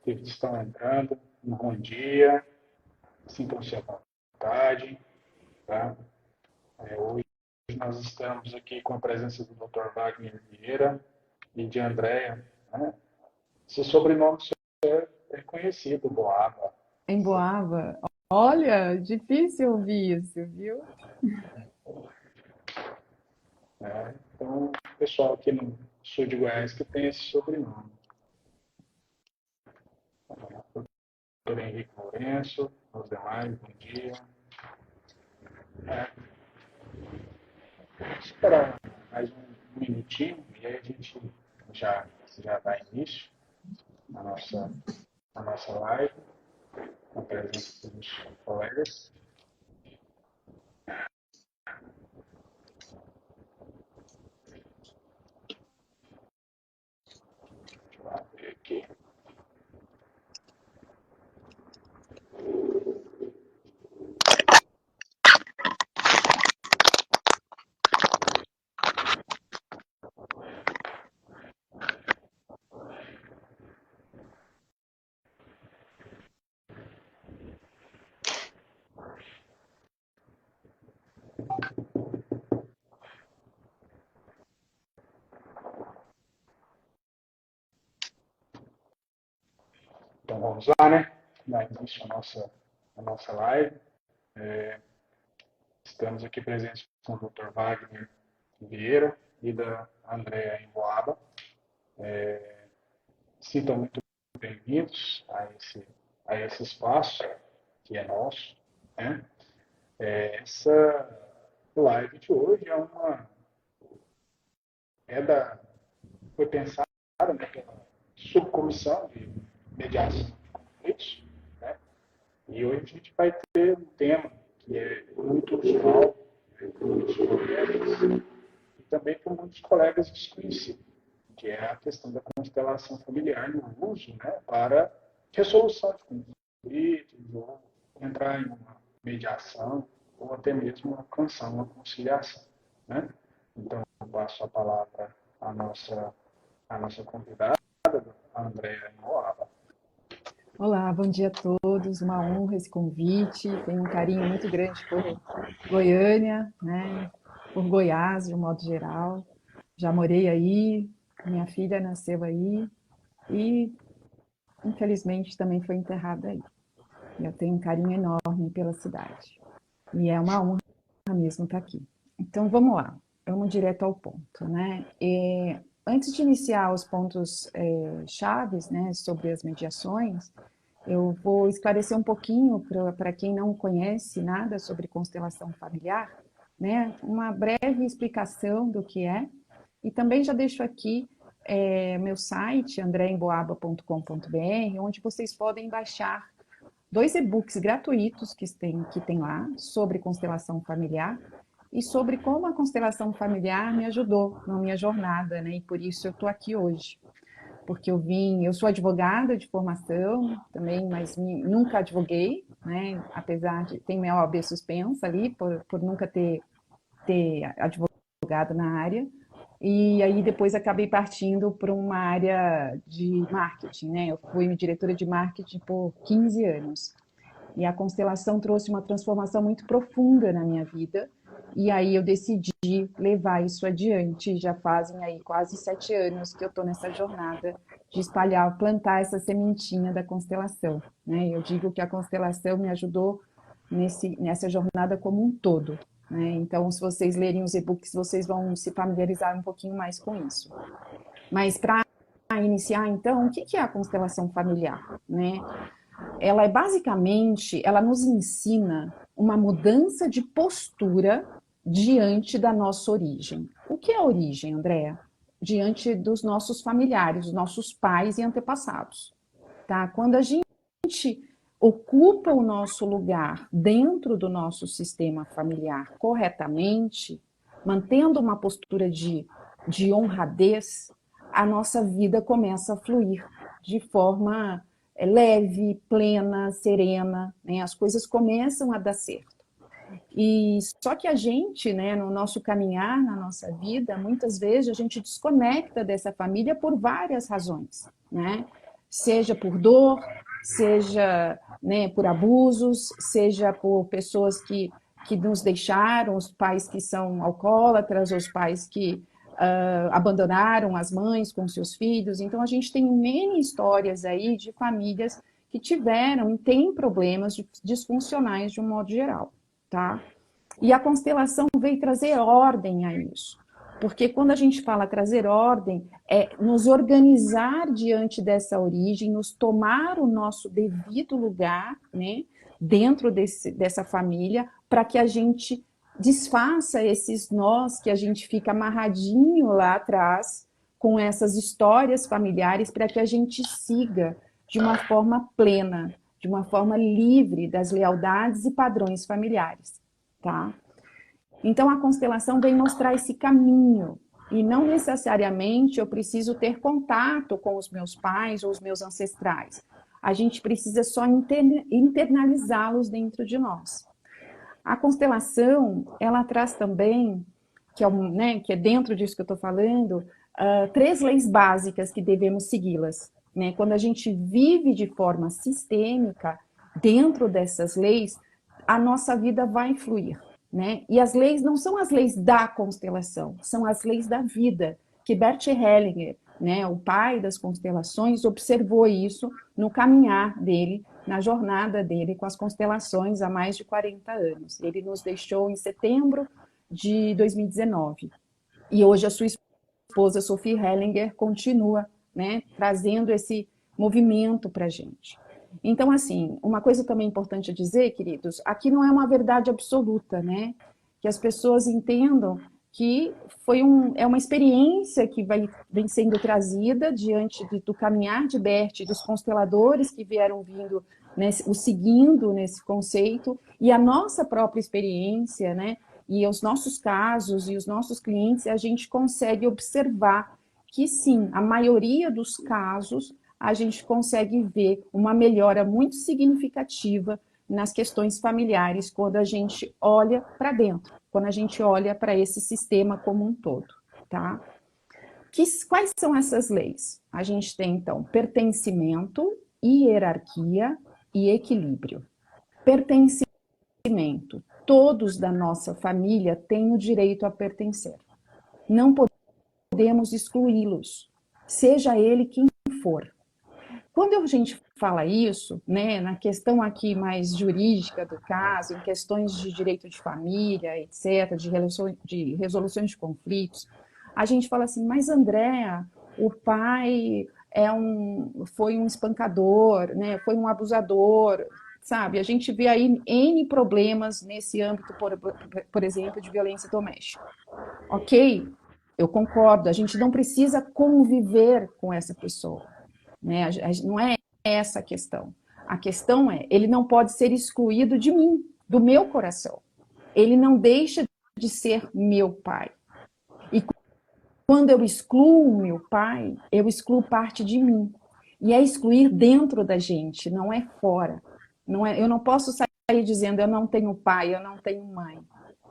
aqueles que estão entrando, um bom dia, sintam-se à vontade, tá? Hoje nós estamos aqui com a presença do Dr. Wagner Vieira e de Andréa, né? Seu sobrenome é conhecido, Boaba. Emboaba. Olha, difícil ouvir isso, viu? Né? Então, o pessoal aqui no sul de Goiás que tem esse sobrenome. Dr. Henrique Lourenço, os demais, bom dia. É, vamos esperar mais um minutinho e aí a gente já dá início na nossa live, com a presença dos colegas. Deixa eu abrir aqui. Então vamos lá, né? Dar início à nossa live. Estamos aqui presentes com o Dr. Wagner Vieira e da Andréa Emboaba. Sintam muito bem-vindos a esse espaço que é nosso, né? Essa live de hoje foi pensada, né, pela subcomissão de mediação de conflitos, né? E hoje a gente vai ter um tema que é muito usual por muitos colegas e também por muitos colegas desconhecidos, que é a questão da constelação familiar no uso, né, para resolução de conflitos, ou entrar em uma mediação, ou até mesmo alcançar uma conciliação, né? Então, eu passo a palavra à nossa convidada, a Andréa Moaba. Olá, bom dia a todos. Uma honra esse convite. Tenho um carinho muito grande por Goiânia, né? Por Goiás, de um modo geral. Já morei aí, minha filha nasceu aí e, infelizmente, também foi enterrada aí. Eu tenho um carinho enorme pela cidade. E é uma honra mesmo estar aqui. Então, vamos lá. Vamos direto ao ponto, né? Antes de iniciar os pontos chaves, né, sobre as mediações, eu vou esclarecer um pouquinho para quem não conhece nada sobre constelação familiar, né? Uma breve explicação do que é, e também já deixo aqui meu site, andreemboaba.com.br, onde vocês podem baixar 2 e-books gratuitos que tem lá sobre constelação familiar e sobre como a constelação familiar me ajudou na minha jornada, né? E por isso eu estou aqui hoje, porque eu sou advogada de formação também, mas nunca advoguei, né? Apesar de ter minha OAB suspensa ali por nunca ter advogado na área. E aí depois acabei partindo para uma área de marketing, né? Eu fui diretora de marketing por 15 anos. E a constelação trouxe uma transformação muito profunda na minha vida. E aí eu decidi levar isso adiante. Já fazem aí quase 7 anos que eu estou nessa jornada de espalhar, plantar essa sementinha da constelação, né? Eu digo que a constelação me ajudou nessa jornada como um todo, né? Então, se vocês lerem os e-books, vocês vão se familiarizar um pouquinho mais com isso. Mas para iniciar, então, o que é a constelação familiar, né? Ela é basicamente, ela nos ensina uma mudança de postura diante da nossa origem. O que é a origem, Andréa? Diante dos nossos familiares, dos nossos pais e antepassados. Tá? Quando a gente ocupa o nosso lugar dentro do nosso sistema familiar corretamente, mantendo uma postura de honradez, a nossa vida começa a fluir de forma leve, plena, serena, né? As coisas começam a dar certo. E só que a gente, né, no nosso caminhar, na nossa vida, muitas vezes a gente desconecta dessa família por várias razões, né? seja por dor, seja, né, por abusos, seja por pessoas que nos deixaram, os pais que são alcoólatras, os pais que abandonaram as mães com seus filhos. Então, a gente tem N histórias aí de famílias que tiveram e têm problemas disfuncionais de um modo geral, tá? E a constelação veio trazer ordem a isso. Porque quando a gente fala trazer ordem, é nos organizar diante dessa origem, nos tomar o nosso devido lugar, né, dentro dessa família, para que a gente desfaça esses nós que a gente fica amarradinho lá atrás com essas histórias familiares, para que a gente siga de uma forma plena, de uma forma livre das lealdades e padrões familiares, tá? Então, a constelação vem mostrar esse caminho. E não necessariamente eu preciso ter contato com os meus pais ou os meus ancestrais. A gente precisa só internalizá-los dentro de nós. A constelação, ela traz também, que é dentro disso que eu estou falando, 3 leis básicas que devemos segui-las. Né? Quando a gente vive de forma sistêmica, dentro dessas leis, a nossa vida vai fluir. Né? E as leis não são as leis da constelação, são as leis da vida, que Bert Hellinger, né, o pai das constelações, observou isso no caminhar dele, na jornada dele com as constelações há mais de 40 anos. Ele nos deixou em setembro de 2019. E hoje a sua esposa, Sophie Hellinger, continua, né, trazendo esse movimento para a gente. Então, assim, uma coisa também importante a dizer, queridos, aqui não é uma verdade absoluta, né? Que as pessoas entendam que é uma experiência que vem sendo trazida diante do caminhar de Bert, dos consteladores que vieram vindo, né, o seguindo nesse conceito, e a nossa própria experiência, né? E os nossos casos e os nossos clientes, a gente consegue observar que sim, a maioria dos casos a gente consegue ver uma melhora muito significativa nas questões familiares quando a gente olha para dentro, quando a gente olha para esse sistema como um todo, tá? Quais são essas leis? A gente tem, então, pertencimento, hierarquia e equilíbrio. Pertencimento. Todos da nossa família têm o direito a pertencer. Não podemos excluí-los, seja ele quem for. Quando a gente fala isso, né, na questão aqui mais jurídica do caso, em questões de direito de família, etc., de resoluções de conflitos, a gente fala assim, mas Andréa, o pai foi um espancador, né, foi um abusador, sabe? A gente vê aí N problemas nesse âmbito, por exemplo, de violência doméstica. Ok, eu concordo, a gente não precisa conviver com essa pessoa. Né? Não é essa a questão. A questão é, ele não pode ser excluído de mim, do meu coração. Ele não deixa de ser meu pai. E quando eu excluo o meu pai, eu excluo parte de mim. E é excluir dentro da gente, não é fora. Não é, eu não posso sair dizendo eu não tenho pai, eu não tenho mãe.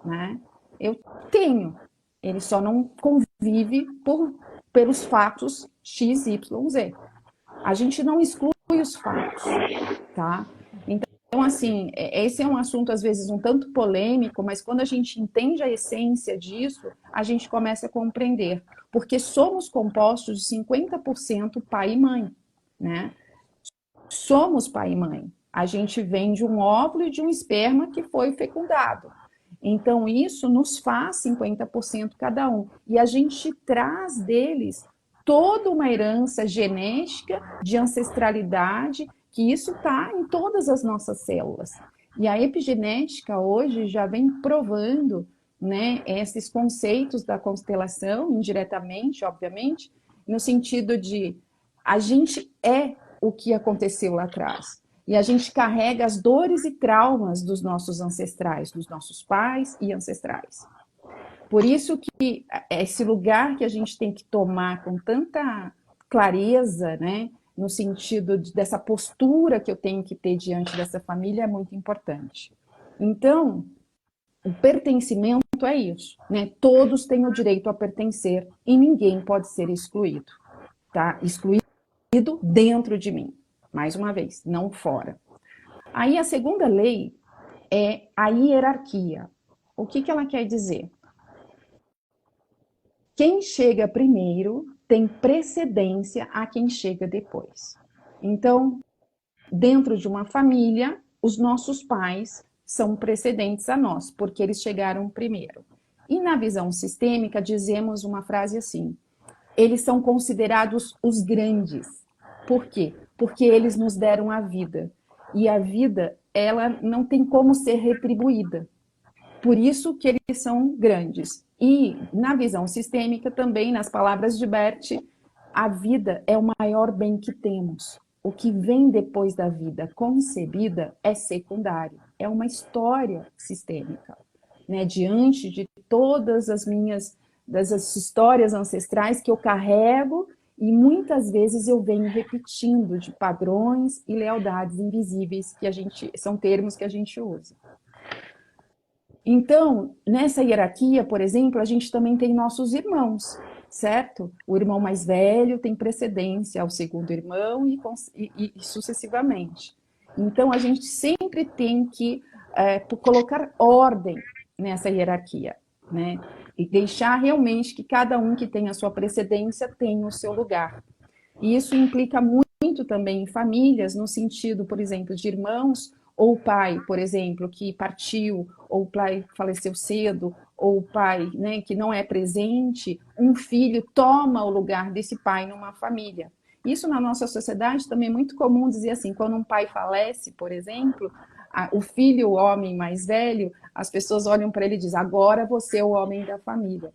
Né? Eu tenho. Ele só não convive pelos fatos X, Y, Z. A gente não exclui os fatos, tá? Então, assim, esse é um assunto, às vezes, um tanto polêmico, mas quando a gente entende a essência disso, a gente começa a compreender. Porque somos compostos de 50% pai e mãe, né? Somos pai e mãe. A gente vem de um óvulo e de um esperma que foi fecundado. Então, isso nos faz 50% cada um. E a gente traz deles toda uma herança genética de ancestralidade, que isso está em todas as nossas células. E a epigenética hoje já vem provando, né, esses conceitos da constelação, indiretamente, obviamente, no sentido de a gente é o que aconteceu lá atrás. E a gente carrega as dores e traumas dos nossos ancestrais, dos nossos pais e ancestrais. Por isso que esse lugar que a gente tem que tomar com tanta clareza, né, no sentido dessa postura que eu tenho que ter diante dessa família é muito importante. Então, o pertencimento é isso, né? Todos têm o direito a pertencer e ninguém pode ser excluído, tá? Excluído dentro de mim. Mais uma vez, não fora. Aí a segunda lei é a hierarquia. O que ela quer dizer? Quem chega primeiro tem precedência a quem chega depois. Então, dentro de uma família, os nossos pais são precedentes a nós, porque eles chegaram primeiro. E na visão sistêmica, dizemos uma frase assim: eles são considerados os grandes. Por quê? Porque eles nos deram a vida. E a vida, ela não tem como ser retribuída. Por isso que eles são grandes. E na visão sistêmica também, nas palavras de Bert, a vida é o maior bem que temos. O que vem depois da vida concebida é secundário. É uma história sistêmica, né? Diante de todas as minhas das histórias ancestrais que eu carrego e muitas vezes eu venho repetindo de padrões e lealdades invisíveis que são termos que a gente usa. Então, nessa hierarquia, por exemplo, a gente também tem nossos irmãos, certo? O irmão mais velho tem precedência ao segundo irmão e sucessivamente. Então, a gente sempre tem que colocar ordem nessa hierarquia, né? E deixar realmente que cada um que tem a sua precedência tem o seu lugar. E isso implica muito também em famílias, no sentido, por exemplo, de irmãos, ou o pai, por exemplo, que partiu, ou o pai faleceu cedo, ou o pai, né, que não é presente, um filho toma o lugar desse pai numa família. Isso na nossa sociedade também é muito comum dizer assim, quando um pai falece, por exemplo, o filho, o homem mais velho, as pessoas olham para ele e dizem, agora você é o homem da família.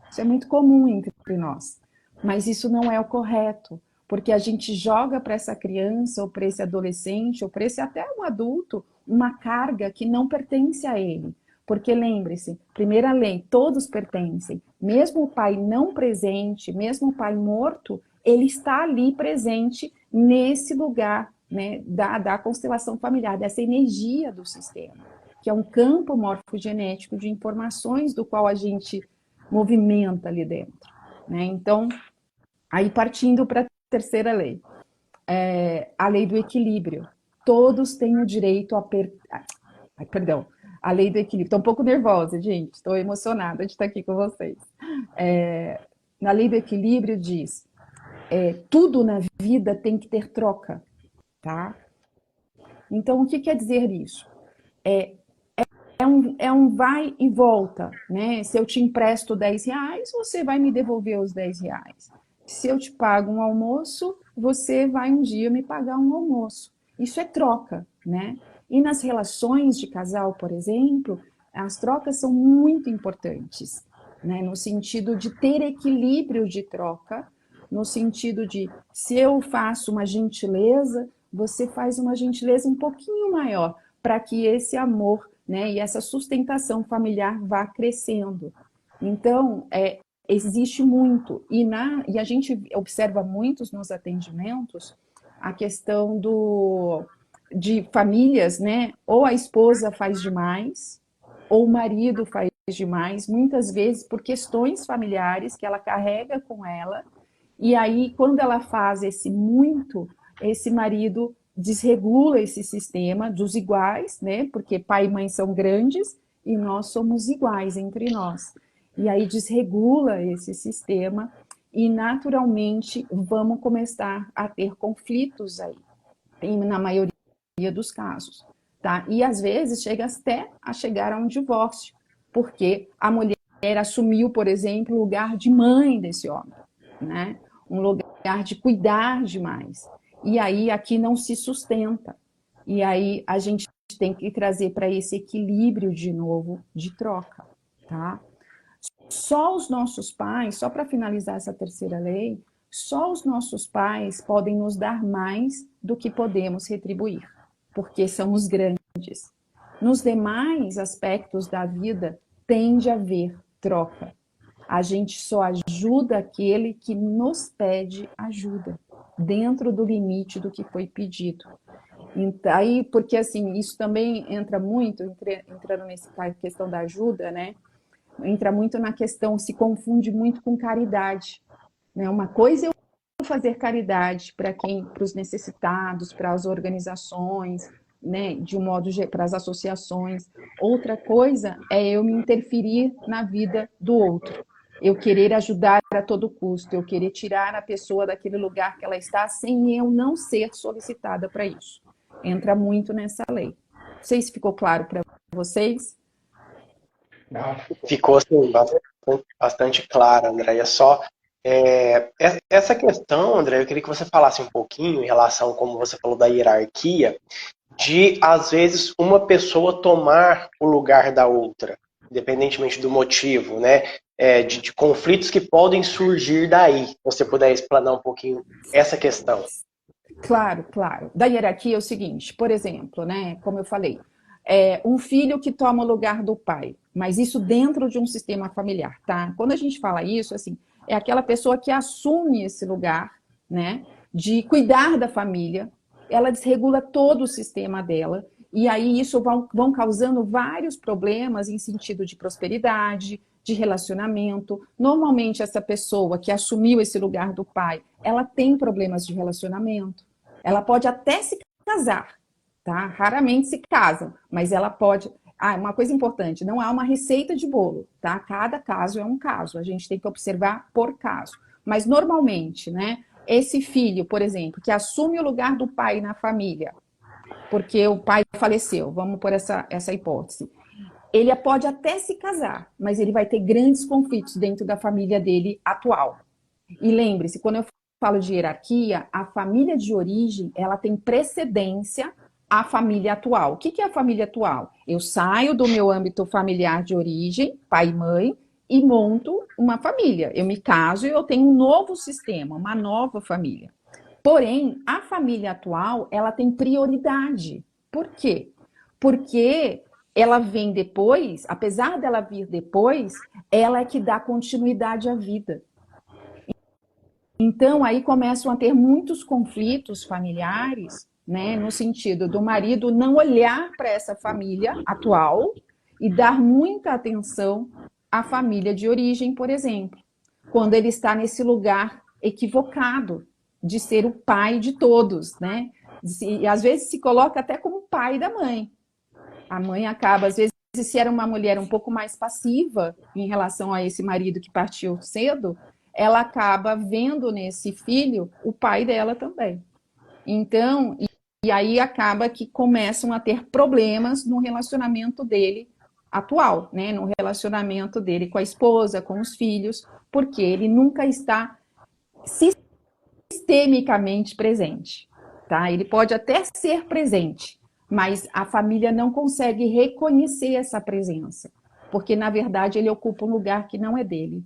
Isso é muito comum entre nós, mas isso não é o correto, porque a gente joga para essa criança, ou para esse adolescente, ou para esse até um adulto, uma carga que não pertence a ele. Porque lembre-se, primeira lei, todos pertencem. Mesmo o pai não presente, mesmo o pai morto, ele está ali presente nesse lugar, né, da constelação familiar, dessa energia do sistema, que é um campo morfogenético de informações do qual a gente movimenta ali dentro, né? Então, aí partindo para a terceira lei, a lei do equilíbrio. Todos têm o direito a perdão, a lei do equilíbrio. Estou um pouco nervosa, gente, estou emocionada de estar aqui com vocês. Na lei do equilíbrio diz, tudo na vida tem que ter troca, tá? Então, o que quer dizer isso? É um vai e volta, né? Se eu te empresto 10 reais, você vai me devolver os 10 reais. Se eu te pago um almoço, você vai um dia me pagar um almoço. Isso é troca, né? E nas relações de casal, por exemplo, as trocas são muito importantes, né? No sentido de ter equilíbrio de troca, no sentido de, se eu faço uma gentileza, você faz uma gentileza um pouquinho maior, para que esse amor, né, e essa sustentação familiar vá crescendo. Então, existe muito, e a gente observa muitos nos atendimentos a questão de famílias, né, ou a esposa faz demais, ou o marido faz demais, muitas vezes por questões familiares que ela carrega com ela, e aí quando ela faz esse marido desregula esse sistema dos iguais, né? Porque pai e mãe são grandes e nós somos iguais entre nós. E aí desregula esse sistema e naturalmente vamos começar a ter conflitos aí, na maioria dos casos, tá? E às vezes chega até a chegar a um divórcio, porque a mulher assumiu, por exemplo, o lugar de mãe desse homem, né? Um lugar de cuidar demais. E aí aqui não se sustenta. E aí a gente tem que trazer para esse equilíbrio de novo de troca, tá? Só os nossos pais, só para finalizar essa terceira lei, só os nossos pais podem nos dar mais do que podemos retribuir, porque são os grandes. Nos demais aspectos da vida tende a haver troca. A gente só ajuda aquele que nos pede ajuda, dentro do limite do que foi pedido. Então, aí, porque assim, isso também entra muito, entrando nessa questão da ajuda, né? Entra muito na questão, se confunde muito com caridade, né? Uma coisa é eu fazer caridade para os necessitados, para as organizações, né, de um modo para as associações. Outra coisa é eu me interferir na vida do outro. Eu querer ajudar a todo custo, eu querer tirar a pessoa daquele lugar que ela está sem eu não ser solicitada para isso. Entra muito nessa lei. Não sei se ficou claro para vocês. Não, Ficou assim, bastante claro, Andréia. Só essa questão, André, eu queria que você falasse um pouquinho em relação, como você falou, da hierarquia, de, às vezes, uma pessoa tomar o lugar da outra, independentemente do motivo, né? De conflitos que podem surgir daí. Se você puder explanar um pouquinho essa questão. Claro, claro. Da hierarquia é o seguinte, por exemplo, né, como eu falei, um filho que toma o lugar do pai, mas isso dentro de um sistema familiar, tá? Quando a gente fala isso, assim, é aquela pessoa que assume esse lugar, né, de cuidar da família, ela desregula todo o sistema dela, e aí isso vão causando vários problemas em sentido de prosperidade, de relacionamento. Normalmente essa pessoa que assumiu esse lugar do pai, ela tem problemas de relacionamento. Ela pode até se casar, tá? Raramente se casam, mas ela pode... uma coisa importante, não há uma receita de bolo, tá? Cada caso é um caso, a gente tem que observar por caso. Mas normalmente, né, esse filho, por exemplo, que assume o lugar do pai na família, porque o pai faleceu, vamos por essa hipótese, ele pode até se casar, mas ele vai ter grandes conflitos dentro da família dele atual. E lembre-se, quando eu falo de hierarquia, a família de origem, ela tem precedência à família atual. O que é a família atual? Eu saio do meu âmbito familiar de origem, pai e mãe, e monto uma família. Eu me caso e eu tenho um novo sistema, uma nova família. Porém, a família atual, ela tem prioridade. Por quê? Porque ela vem depois, apesar dela vir depois, ela é que dá continuidade à vida. Então, aí começam a ter muitos conflitos familiares, né, no sentido do marido não olhar para essa família atual e dar muita atenção à família de origem, por exemplo, quando ele está nesse lugar equivocado de ser o pai de todos, né? E às vezes se coloca até como pai da mãe. A mãe acaba, às vezes, se era uma mulher um pouco mais passiva em relação a esse marido que partiu cedo, ela acaba vendo nesse filho o pai dela também. Então, e aí acaba que começam a ter problemas no relacionamento dele atual, né? No relacionamento dele com a esposa, com os filhos, porque ele nunca está sistemicamente presente, tá? Ele pode até ser presente, mas a família não consegue reconhecer essa presença, porque na verdade ele ocupa um lugar que não é dele.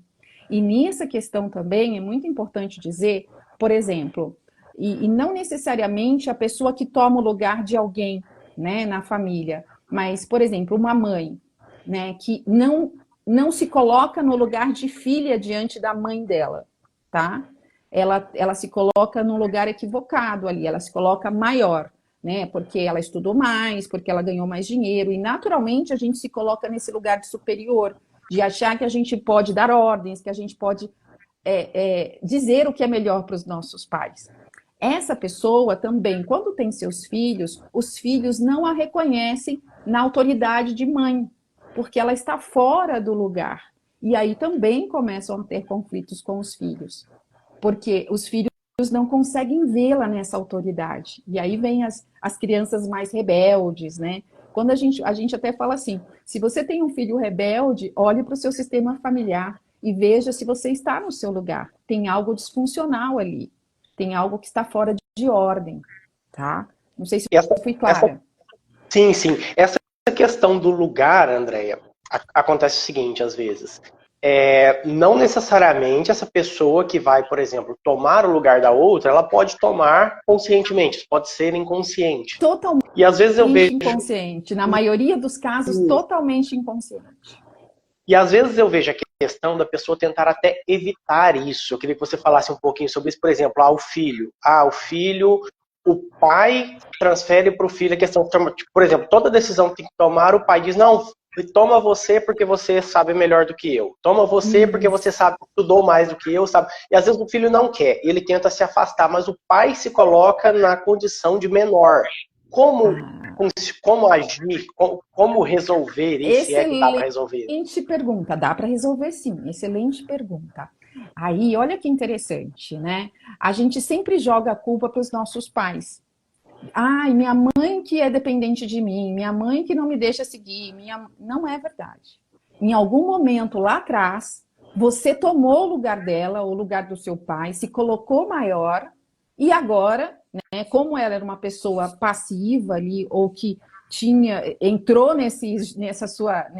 E nessa questão também é muito importante dizer, por exemplo, e não necessariamente a pessoa que toma o lugar de alguém, né, na família, mas, por exemplo, uma mãe, né, que não se coloca no lugar de filha diante da mãe dela, tá? Ela se coloca num lugar equivocado ali, ela se coloca maior, né? Porque ela estudou mais, porque ela ganhou mais dinheiro, e naturalmente a gente se coloca nesse lugar de superior, de achar que a gente pode dar ordens, que a gente pode dizer o que é melhor para os nossos pais. Essa pessoa também, quando tem seus filhos, os filhos não a reconhecem na autoridade de mãe, porque ela está fora do lugar. E aí também começam a ter conflitos com os filhos, porque os filhos não conseguem vê-la nessa autoridade. E aí vem as crianças mais rebeldes, né? Quando a gente até fala assim, se você tem um filho rebelde, olhe para o seu sistema familiar e veja se você está no seu lugar. Tem algo disfuncional ali. Tem algo que está fora de ordem, tá? Não sei se eu fui clara. Sim. Essa questão do lugar, Andréia, acontece o seguinte, às vezes. Não necessariamente essa pessoa que vai, por exemplo, tomar o lugar da outra, ela pode tomar conscientemente, isso pode ser inconsciente. Totalmente e às vezes eu vejo inconsciente. Na maioria dos casos, totalmente inconsciente. E às vezes eu vejo a questão da pessoa tentar até evitar isso. Eu queria que você falasse um pouquinho sobre isso, por exemplo, o filho. O filho, o pai transfere para o filho a questão, por exemplo, toda decisão que tem que tomar, o pai diz, não, toma você porque você sabe melhor do que eu. Toma você porque você sabe, estudou mais do que eu, sabe? E às vezes o filho não quer, ele tenta se afastar, mas o pai se coloca na condição de menor. Como agir, como resolver isso, se é que dá para resolver? Excelente pergunta, dá para resolver sim, excelente pergunta. Aí, olha que interessante, né? A gente sempre joga a culpa para os nossos pais. Ai, minha mãe que é dependente de mim, minha mãe que não me deixa seguir, não é verdade. Em algum momento lá atrás, você tomou o lugar dela, o lugar do seu pai, se colocou maior, e agora, né, como ela era uma pessoa passiva ali, ou que entrou nesse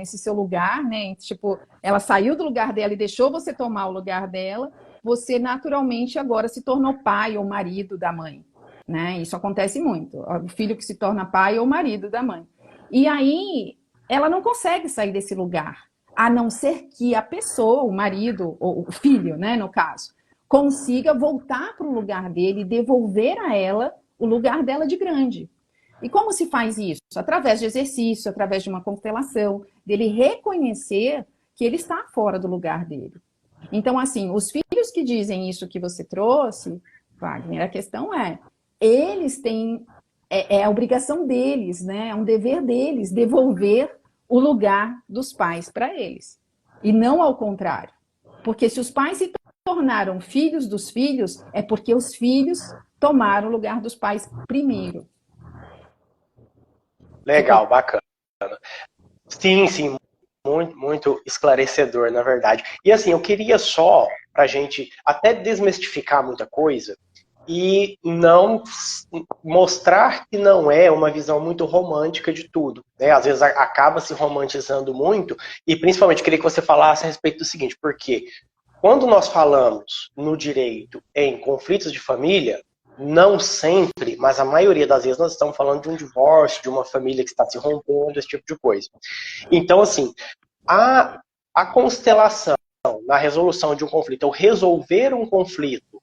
seu lugar, né? Tipo, ela saiu do lugar dela e deixou você tomar o lugar dela, você naturalmente agora se tornou pai ou marido da mãe. Né? Isso acontece muito. O filho que se torna pai ou marido da mãe. E aí, ela não consegue sair desse lugar, a não ser que a pessoa, o marido, ou o filho, né, no caso, consiga voltar para o lugar dele e devolver a ela o lugar dela de grande. E como se faz isso? Através de exercício, através de uma constelação, dele reconhecer que ele está fora do lugar dele. Então, assim, os filhos que dizem isso que você trouxe, Wagner, a questão eles têm, a obrigação deles, né? É um dever deles devolver o lugar dos pais para eles. E não ao contrário. Porque se os pais se tornaram filhos dos filhos, é porque os filhos tomaram o lugar dos pais primeiro. Legal, bacana. Sim, sim, muito, muito esclarecedor, na verdade. E assim, eu queria só, pra gente até desmistificar muita coisa, e não mostrar que não é uma visão muito romântica de tudo, né? Às vezes acaba se romantizando muito, e principalmente queria que você falasse a respeito do seguinte, porque quando nós falamos no direito em conflitos de família, não sempre, mas a maioria das vezes nós estamos falando de um divórcio, de uma família que está se rompendo, esse tipo de coisa. Então, assim, a constelação na resolução de um conflito, ou resolver um conflito,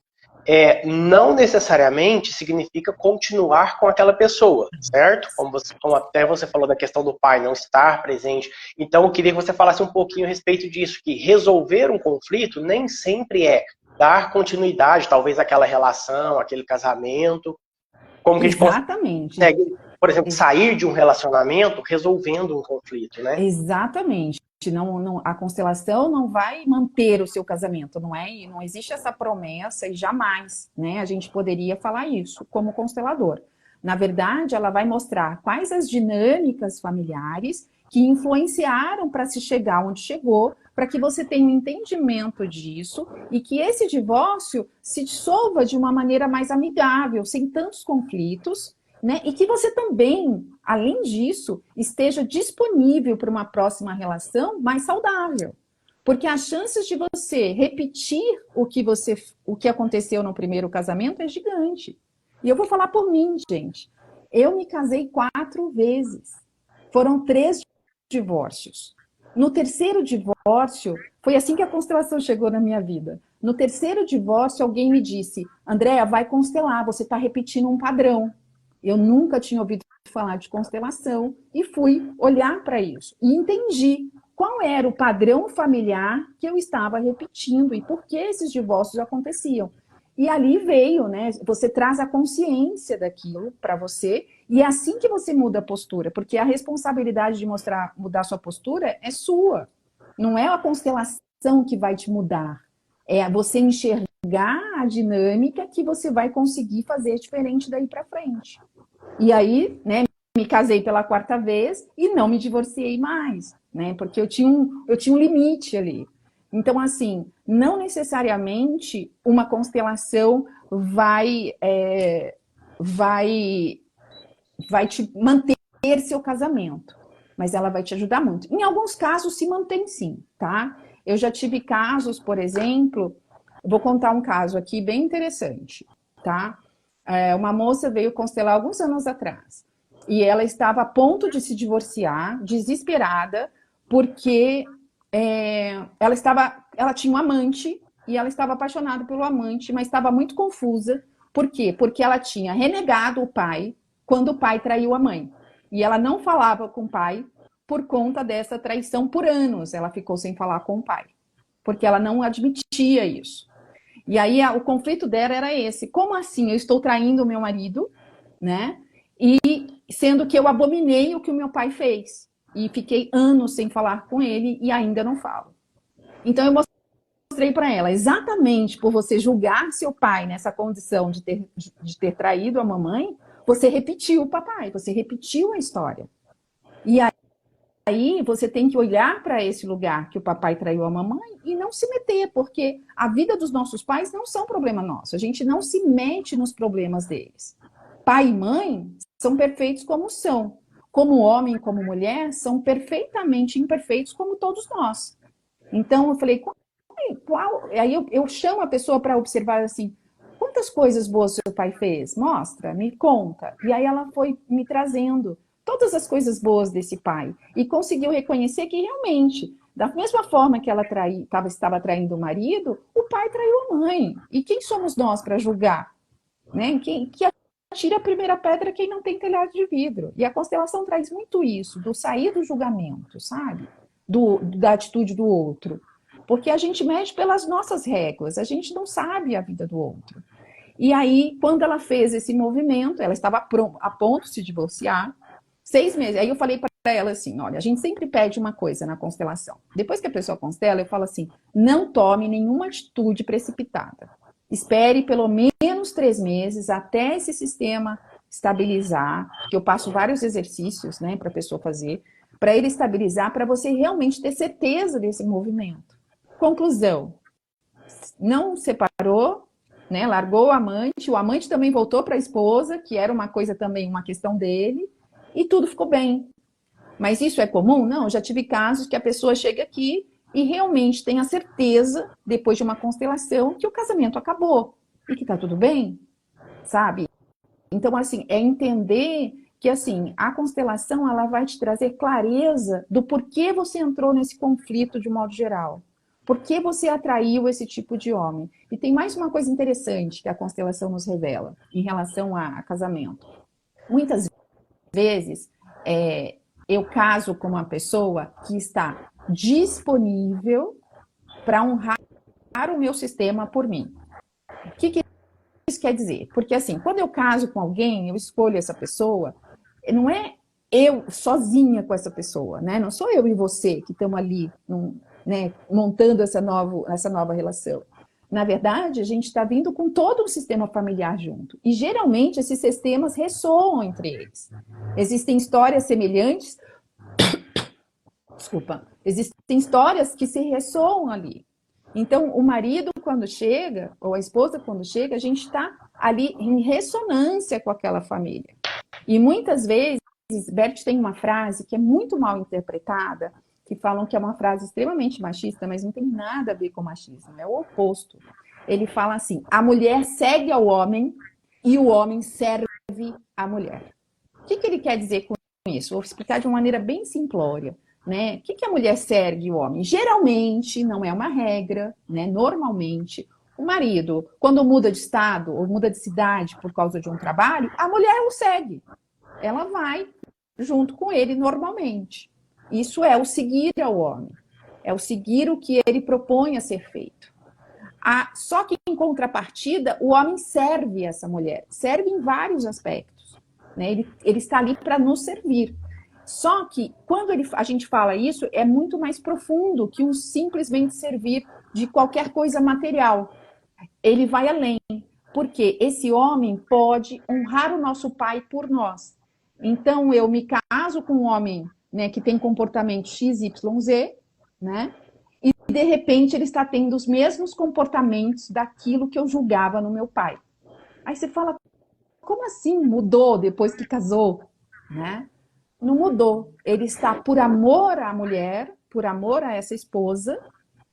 não necessariamente significa continuar com aquela pessoa, certo? Como até você falou da questão do pai não estar presente. Então, eu queria que você falasse um pouquinho a respeito disso, que resolver um conflito nem sempre é dar continuidade, talvez, àquela relação, aquele casamento. Como que Exatamente. a gente consegue, por exemplo, sair de um relacionamento resolvendo um conflito, né? Exatamente. A constelação não vai manter o seu casamento, não é? Não existe essa promessa e jamais, né? A gente poderia falar isso como constelador. Na verdade, ela vai mostrar quais as dinâmicas familiares que influenciaram para se chegar onde chegou, para que você tenha um entendimento disso e que esse divórcio se dissolva de uma maneira mais amigável, sem tantos conflitos, né? E que você também, além disso, esteja disponível para uma próxima relação mais saudável. Porque as chances de você repetir o que aconteceu no primeiro casamento é gigante. E eu vou falar por mim, gente. Eu me casei 4 vezes. Foram 3 divórcios. No terceiro divórcio, foi assim que a constelação chegou na minha vida. No terceiro divórcio, alguém me disse, Andréa, vai constelar, você está repetindo um padrão. Eu nunca tinha ouvido falar de constelação e fui olhar para isso. E entendi qual era o padrão familiar que eu estava repetindo e por que esses divórcios aconteciam. E ali veio, né? Você traz a consciência daquilo para você e é assim que você muda a postura, porque a responsabilidade de mudar sua postura é sua. Não é a constelação que vai te mudar. É você enxergar a dinâmica que você vai conseguir fazer diferente daí para frente. E aí, né, me casei pela 4ª vez e não me divorciei mais, né? Porque eu tinha um limite ali. Então, assim, não necessariamente uma constelação vai te manter seu casamento, mas ela vai te ajudar muito. Em alguns casos se mantém sim, tá? Eu já tive casos, por exemplo, vou contar um caso aqui bem interessante, tá? Uma moça veio constelar alguns anos atrás e ela estava a ponto de se divorciar, desesperada, porque ela tinha um amante e ela estava apaixonada pelo amante, mas estava muito confusa. Por quê? Porque ela tinha renegado o pai quando o pai traiu a mãe. E ela não falava com o pai por conta dessa traição por anos. Ela ficou sem falar com o pai, porque ela não admitia isso. E aí o conflito dela era esse: como assim eu estou traindo o meu marido, né? E sendo que eu abominei o que o meu pai fez. E fiquei anos sem falar com ele e ainda não falo. Então eu mostrei para ela, exatamente por você julgar seu pai nessa condição de ter traído a mamãe, você repetiu o papai, você repetiu a história. E aí você tem que olhar para esse lugar que o papai traiu a mamãe e não se meter, porque a vida dos nossos pais não são problema nosso. A gente não se mete nos problemas deles. Pai e mãe são perfeitos como são. Como homem, como mulher, são perfeitamente imperfeitos como todos nós. Então eu falei, aí eu chamo a pessoa para observar assim, quantas coisas boas seu pai fez? Mostra, me conta. E aí ela foi me trazendo todas as coisas boas desse pai. E conseguiu reconhecer que realmente, da mesma forma que ela estava traindo o marido, o pai traiu a mãe. E quem somos nós para julgar? Né? Que atira a primeira pedra quem não tem telhado de vidro. E a constelação traz muito isso, do sair do julgamento, sabe? Da atitude do outro. Porque a gente mede pelas nossas regras, a gente não sabe a vida do outro. E aí, quando ela fez esse movimento, ela estava a ponto de se divorciar, 6 meses. Aí eu falei para ela assim, olha, a gente sempre pede uma coisa na constelação. Depois que a pessoa constela, eu falo assim, não tome nenhuma atitude precipitada. Espere pelo menos 3 meses até esse sistema estabilizar, que eu passo vários exercícios, né, para a pessoa fazer, para ele estabilizar, para você realmente ter certeza desse movimento. Conclusão, não separou, né, largou o amante também voltou para a esposa, que era uma coisa também, uma questão dele, e tudo ficou bem. Mas isso é comum? Não, já tive casos que a pessoa chega aqui e realmente tem a certeza, depois de uma constelação, que o casamento acabou e que tá tudo bem, sabe? Então, assim, é entender que, assim, a constelação, ela vai te trazer clareza do porquê você entrou nesse conflito de modo geral. Por que você atraiu esse tipo de homem? E tem mais uma coisa interessante que a constelação nos revela em relação a casamento. Muitas vezes, eu caso com uma pessoa que está disponível para honrar o meu sistema por mim. O que isso quer dizer? Porque assim, quando eu caso com alguém, eu escolho essa pessoa, não é eu sozinha com essa pessoa, né? Não sou eu e você que estamos ali, né, montando essa nova relação. Na verdade, a gente está vindo com todo um sistema familiar junto. E geralmente esses sistemas ressoam entre eles. Existem histórias semelhantes. Desculpa. Existem histórias que se ressoam ali. Então, o marido, quando chega, ou a esposa, quando chega, a gente está ali em ressonância com aquela família. E muitas vezes, Bert tem uma frase que é muito mal interpretada, que falam que é uma frase extremamente machista, mas não tem nada a ver com machismo, é o oposto. Ele fala assim, a mulher segue ao homem e o homem serve à mulher. O que ele quer dizer com isso? Vou explicar de uma maneira bem simplória. Né? O que a mulher segue o homem? Geralmente, não é uma regra, né? Normalmente, o marido, quando muda de estado ou muda de cidade por causa de um trabalho, a mulher o segue. Ela vai junto com ele normalmente. Isso é o seguir ao homem. É o seguir o que ele propõe a ser feito. Só que, em contrapartida, o homem serve essa mulher. Serve em vários aspectos. Né? Ele está ali para nos servir. Só que, quando a gente fala isso, é muito mais profundo que o simplesmente servir de qualquer coisa material. Ele vai além, porque esse homem pode honrar o nosso pai por nós. Então, eu me caso com um homem, né, que tem comportamento XYZ, né, e de repente ele está tendo os mesmos comportamentos daquilo que eu julgava no meu pai. Aí você fala, como assim mudou depois que casou, né? Não mudou. Ele está por amor à mulher, por amor a essa esposa,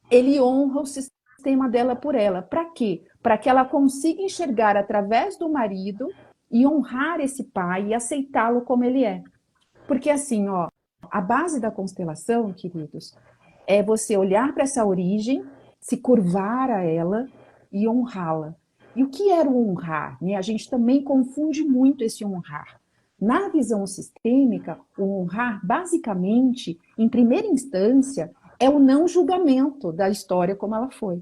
ele honra o sistema dela por ela. Para quê? Para que ela consiga enxergar através do marido e honrar esse pai e aceitá-lo como ele é. Porque assim, ó, a base da constelação, queridos, é você olhar para essa origem, se curvar a ela e honrá-la. E o que era o honrar? Né? A gente também confunde muito esse honrar. Na visão sistêmica, o honrar, basicamente, em primeira instância, é o não julgamento da história como ela foi.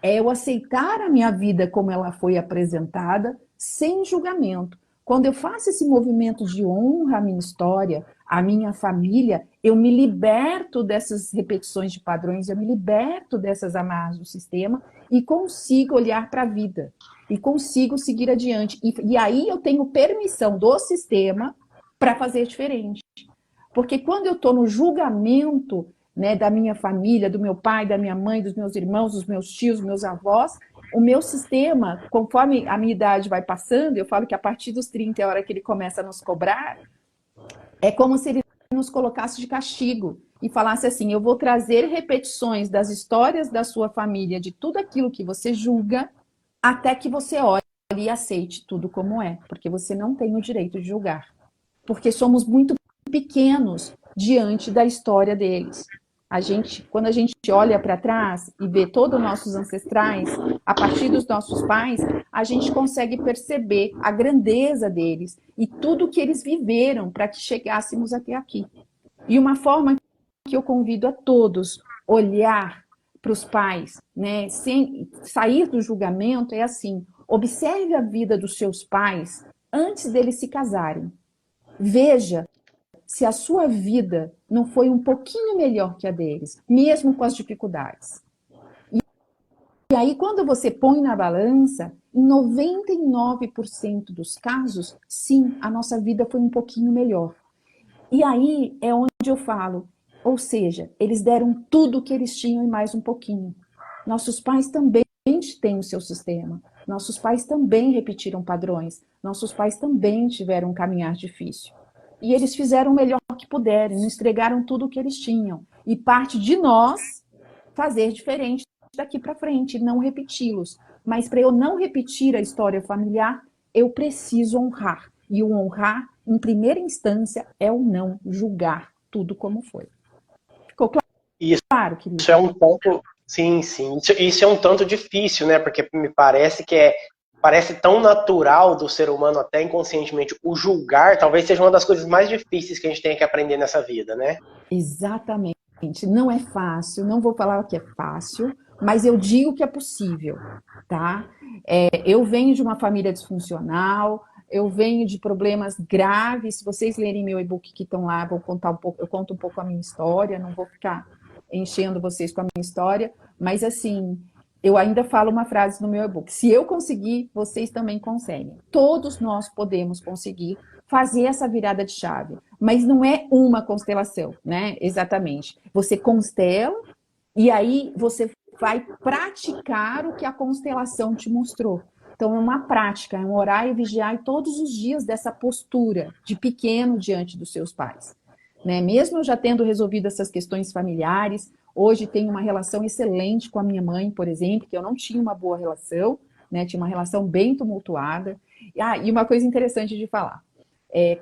É eu aceitar a minha vida como ela foi apresentada, sem julgamento. Quando eu faço esse movimento de honra à minha história, à minha família, eu me liberto dessas repetições de padrões, eu me liberto dessas amarras do sistema e consigo olhar para a vida. E consigo seguir adiante. E aí eu tenho permissão do sistema para fazer diferente. Porque quando eu estou no julgamento, né, da minha família, do meu pai, da minha mãe, dos meus irmãos, dos meus tios, dos meus avós, o meu sistema, conforme a minha idade vai passando, eu falo que a partir dos 30 é a hora que ele começa a nos cobrar, é como se ele nos colocasse de castigo e falasse assim, eu vou trazer repetições das histórias da sua família, de tudo aquilo que você julga, até que você olhe e aceite tudo como é, porque você não tem o direito de julgar. Porque somos muito pequenos diante da história deles. Quando a gente olha para trás e vê todos os nossos ancestrais, a partir dos nossos pais, a gente consegue perceber a grandeza deles e tudo que eles viveram para que chegássemos até aqui. E uma forma que eu convido a todos olhar para os pais, né, sem sair do julgamento, é assim: observe a vida dos seus pais antes deles se casarem. Veja se a sua vida não foi um pouquinho melhor que a deles, mesmo com as dificuldades. E aí, quando você põe na balança, em 99% dos casos, sim, a nossa vida foi um pouquinho melhor. E aí é onde eu falo, ou seja, eles deram tudo o que eles tinham e mais um pouquinho. Nossos pais também têm o seu sistema. Nossos pais também repetiram padrões. Nossos pais também tiveram um caminhar difícil. E eles fizeram o melhor que puderam, nos entregaram tudo o que eles tinham. E parte de nós fazer diferente daqui para frente, não repeti-los. Mas para eu não repetir a história familiar, eu preciso honrar. E o honrar, em primeira instância, é o não julgar tudo como foi. Ficou claro, querido? Isso é um ponto, sim. Isso é um tanto difícil, né? Porque me parece que parece tão natural do ser humano, até inconscientemente, o julgar talvez seja uma das coisas mais difíceis que a gente tem que aprender nessa vida, né? Exatamente. Não é fácil, não vou falar que é fácil, mas eu digo que é possível, tá? Eu venho de uma família disfuncional, eu venho de problemas graves. Se vocês lerem meu e-book que estão lá, eu conto um pouco a minha história, não vou ficar enchendo vocês com a minha história, mas assim, eu ainda falo uma frase no meu e-book: se eu conseguir, vocês também conseguem. Todos nós podemos conseguir fazer essa virada de chave, mas não é uma constelação, né? Exatamente. Você constela e aí você vai praticar o que a constelação te mostrou. Então é uma prática, é um orar e vigiar todos os dias dessa postura de pequeno diante dos seus pais. Né? Mesmo eu já tendo resolvido essas questões familiares, hoje tenho uma relação excelente com a minha mãe, por exemplo, que eu não tinha uma boa relação, né? Tinha uma relação bem tumultuada. E uma coisa interessante de falar,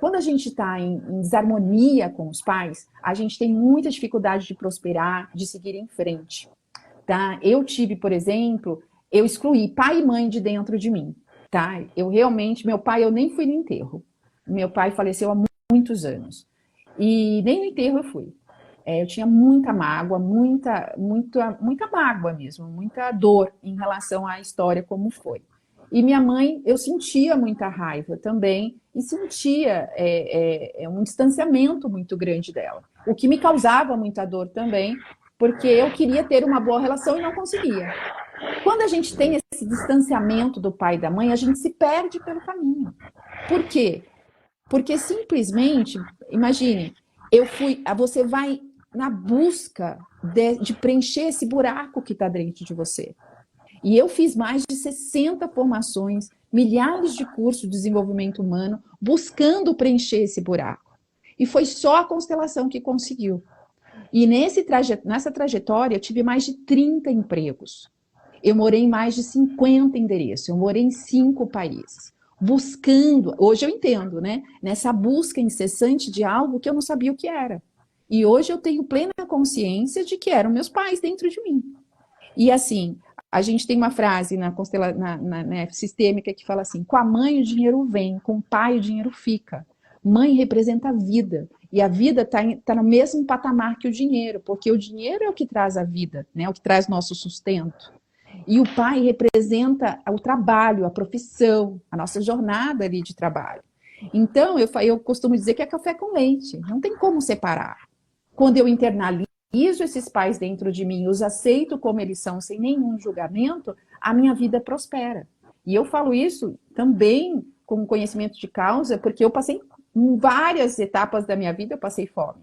quando a gente está em desarmonia com os pais, a gente tem muita dificuldade de prosperar, de seguir em frente. Tá? Eu tive, por exemplo, eu excluí pai e mãe de dentro de mim. Tá? Meu pai, eu nem fui no enterro. Meu pai faleceu há muitos anos. E nem no enterro eu fui. Eu tinha muita mágoa, muita mágoa mesmo, muita dor em relação à história como foi. E minha mãe, eu sentia muita raiva também e sentia um distanciamento muito grande dela. O que me causava muita dor também, porque eu queria ter uma boa relação e não conseguia. Quando a gente tem esse distanciamento do pai e da mãe, a gente se perde pelo caminho. Por quê? Porque simplesmente, imagine, você vai na busca de preencher esse buraco que está dentro de você. E eu fiz mais de 60 formações, milhares de cursos de desenvolvimento humano, buscando preencher esse buraco. E foi só a constelação que conseguiu. E nessa trajetória, eu tive mais de 30 empregos. Eu morei em mais de 50 endereços, eu morei em 5 países. Buscando, hoje eu entendo, né? Nessa busca incessante de algo que eu não sabia o que era. E hoje eu tenho plena consciência de que eram meus pais dentro de mim. E assim, a gente tem uma frase na sistêmica que fala assim: com a mãe o dinheiro vem, com o pai o dinheiro fica. Mãe representa a vida. E a vida tá no mesmo patamar que o dinheiro, porque o dinheiro é o que traz a vida, né? O que traz nosso sustento. E o pai representa o trabalho, a profissão, a nossa jornada ali de trabalho. Então, eu costumo dizer que é café com leite. Não tem como separar. Quando eu internalizo esses pais dentro de mim, os aceito como eles são, sem nenhum julgamento, a minha vida prospera. E eu falo isso também com conhecimento de causa, porque eu passei em várias etapas da minha vida, eu passei fome.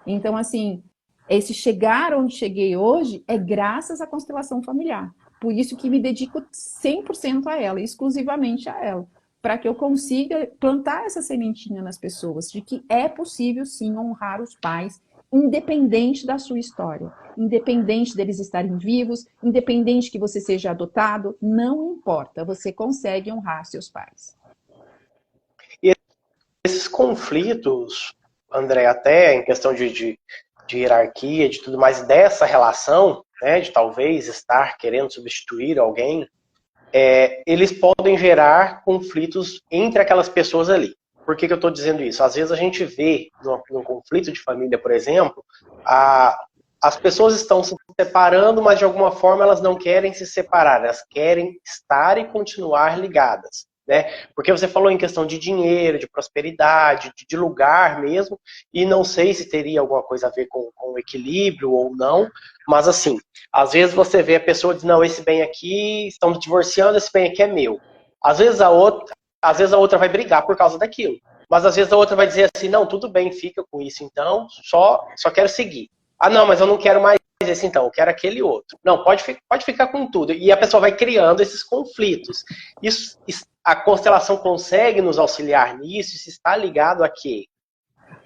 Então, assim, esse chegar onde cheguei hoje é graças à constelação familiar. Por isso que me dedico 100% a ela, exclusivamente a ela, para que eu consiga plantar essa sementinha nas pessoas, de que é possível, sim, honrar os pais, independente da sua história, independente deles estarem vivos, independente que você seja adotado, não importa, você consegue honrar seus pais. E esses conflitos, André, até em questão de hierarquia, de tudo mais, dessa relação, né, de talvez estar querendo substituir alguém, eles podem gerar conflitos entre aquelas pessoas ali. Por que eu estou dizendo isso? Às vezes a gente vê, num conflito de família, por exemplo, as pessoas estão se separando, mas de alguma forma elas não querem se separar, elas querem estar e continuar ligadas. Né? Porque você falou em questão de dinheiro, de prosperidade, de lugar mesmo, e não sei se teria alguma coisa a ver com o equilíbrio ou não, mas assim, às vezes você vê a pessoa diz, não, esse bem aqui, estamos divorciando, esse bem aqui é meu. Às vezes a outra vai brigar por causa daquilo, mas às vezes a outra vai dizer assim, não, tudo bem, fica com isso então, só quero seguir. Ah, não, mas eu não quero mais esse então, eu quero aquele outro. Não, pode ficar com tudo. E a pessoa vai criando esses conflitos. Isso, a constelação consegue nos auxiliar nisso? Isso está ligado a quê?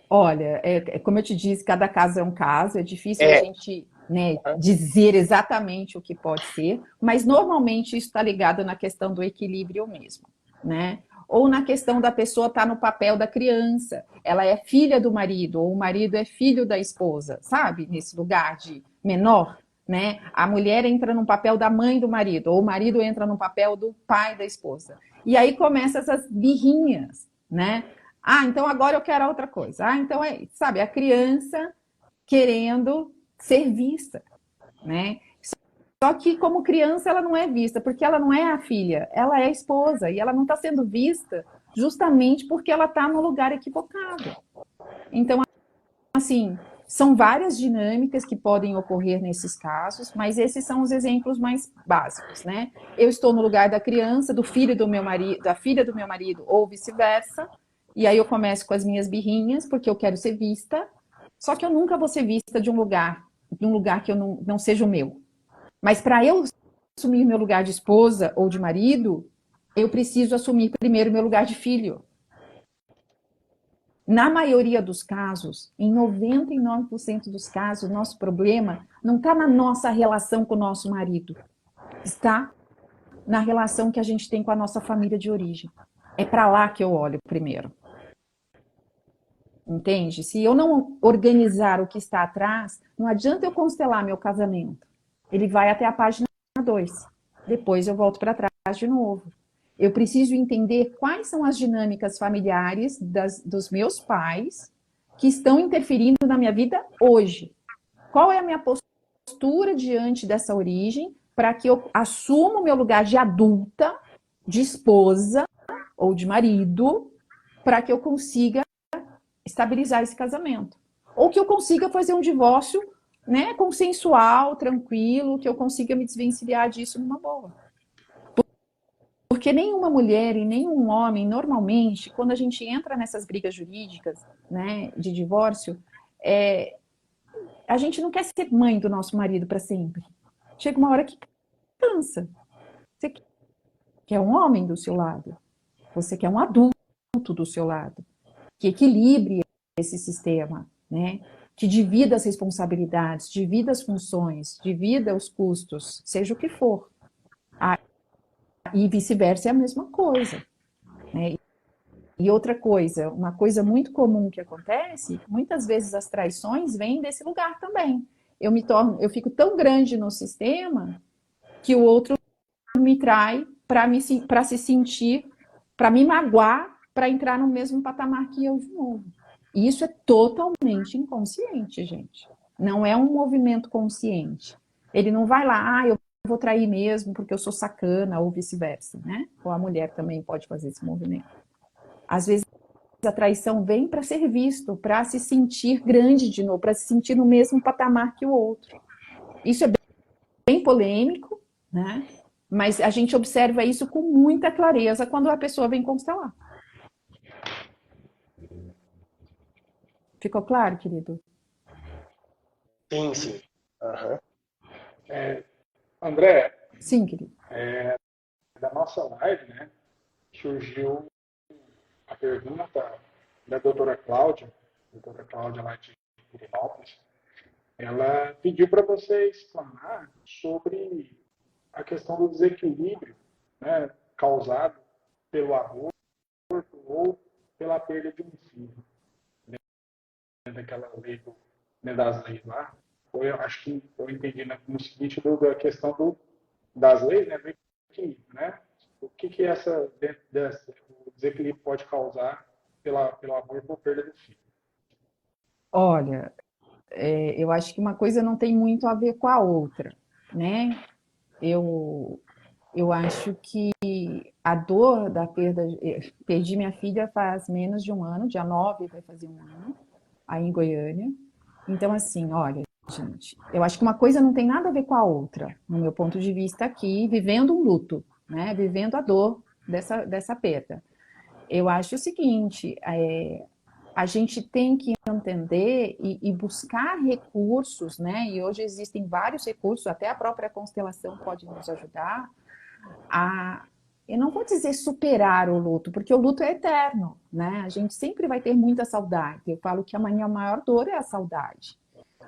Olha, como eu te disse, cada caso é um caso, é difícil a gente, né, dizer exatamente o que pode ser, mas normalmente isso está ligado na questão do equilíbrio mesmo, né? Ou na questão da pessoa estar no papel da criança, ela é filha do marido, ou o marido é filho da esposa, sabe? Nesse lugar de menor, né? A mulher entra no papel da mãe do marido, ou o marido entra no papel do pai da esposa. E aí começam essas birrinhas, né? Ah, então agora eu quero outra coisa. Ah, então sabe, a criança querendo ser vista, né? Só que como criança ela não é vista, porque ela não é a filha, ela é a esposa, e ela não está sendo vista justamente porque ela está no lugar equivocado. Então, assim, são várias dinâmicas que podem ocorrer nesses casos, mas esses são os exemplos mais básicos, né? Eu estou no lugar da criança, do filho do meu marido, da filha do meu marido, ou vice-versa, e aí eu começo com as minhas birrinhas, porque eu quero ser vista, só que eu nunca vou ser vista de um lugar que eu não seja o meu. Mas para eu assumir meu lugar de esposa ou de marido, eu preciso assumir primeiro meu lugar de filho. Na maioria dos casos, em 99% dos casos, nosso problema não está na nossa relação com o nosso marido. Está na relação que a gente tem com a nossa família de origem. É para lá que eu olho primeiro. Entende? Se eu não organizar o que está atrás, não adianta eu constelar meu casamento. Ele vai até a página 2. Depois eu volto para trás de novo. Eu preciso entender quais são as dinâmicas familiares dos meus pais que estão interferindo na minha vida hoje. Qual é a minha postura diante dessa origem para que eu assuma o meu lugar de adulta, de esposa ou de marido, para que eu consiga estabilizar esse casamento. Ou que eu consiga fazer um divórcio, né, consensual, tranquilo, que eu consiga me desvencilhar disso numa boa. Porque nenhuma mulher e nenhum homem, normalmente, quando a gente entra nessas brigas jurídicas, né, de divórcio, a gente não quer ser mãe do nosso marido para sempre. Chega uma hora que cansa. Você quer um homem do seu lado. Você quer um adulto do seu lado. Que equilibre esse sistema, né? Que divida as responsabilidades, divida as funções, divida os custos, seja o que for. E vice-versa é a mesma coisa, né? E outra coisa, uma coisa muito comum que acontece, muitas vezes as traições vêm desse lugar também. Eu fico tão grande no sistema que o outro me trai para se sentir, para me magoar, para entrar no mesmo patamar que eu de novo. E isso é totalmente inconsciente, gente. Não é um movimento consciente. Ele não vai lá, eu vou trair mesmo porque eu sou sacana, ou vice-versa, né? Ou a mulher também pode fazer esse movimento. Às vezes a traição vem para ser visto, para se sentir grande de novo, para se sentir no mesmo patamar que o outro. Isso é bem polêmico, né? Mas a gente observa isso com muita clareza quando a pessoa vem constelar. Ficou claro, querido? Sim, sim. Uhum. André, Sim, querido. da nossa live, né, surgiu a pergunta da doutora Cláudia lá de Pirinópolis. Ela pediu para você explanar sobre a questão do desequilíbrio, né, causado pelo aborto ou pela perda de um filho. Daquela lei, das leis lá, eu acho que eu entendi no seguinte, da questão das leis, né, do equilíbrio, né? O que essa, o desequilíbrio pode causar pelo aborto ou perda do filho? Olha, eu acho que uma coisa não tem muito a ver com a outra, né? Eu acho que a dor da perda. Perdi minha filha faz menos de um ano, dia 9 vai fazer um ano, aí em Goiânia. Então, assim, olha, gente, eu acho que uma coisa não tem nada a ver com a outra, no meu ponto de vista aqui, vivendo um luto, né? Vivendo a dor dessa perda. Eu acho o seguinte, a gente tem que entender e buscar recursos, né? E hoje existem vários recursos, até a própria constelação pode nos ajudar a, eu não vou dizer superar o luto, porque o luto é eterno, né? A gente sempre vai ter muita saudade. Eu falo que a minha maior dor é a saudade.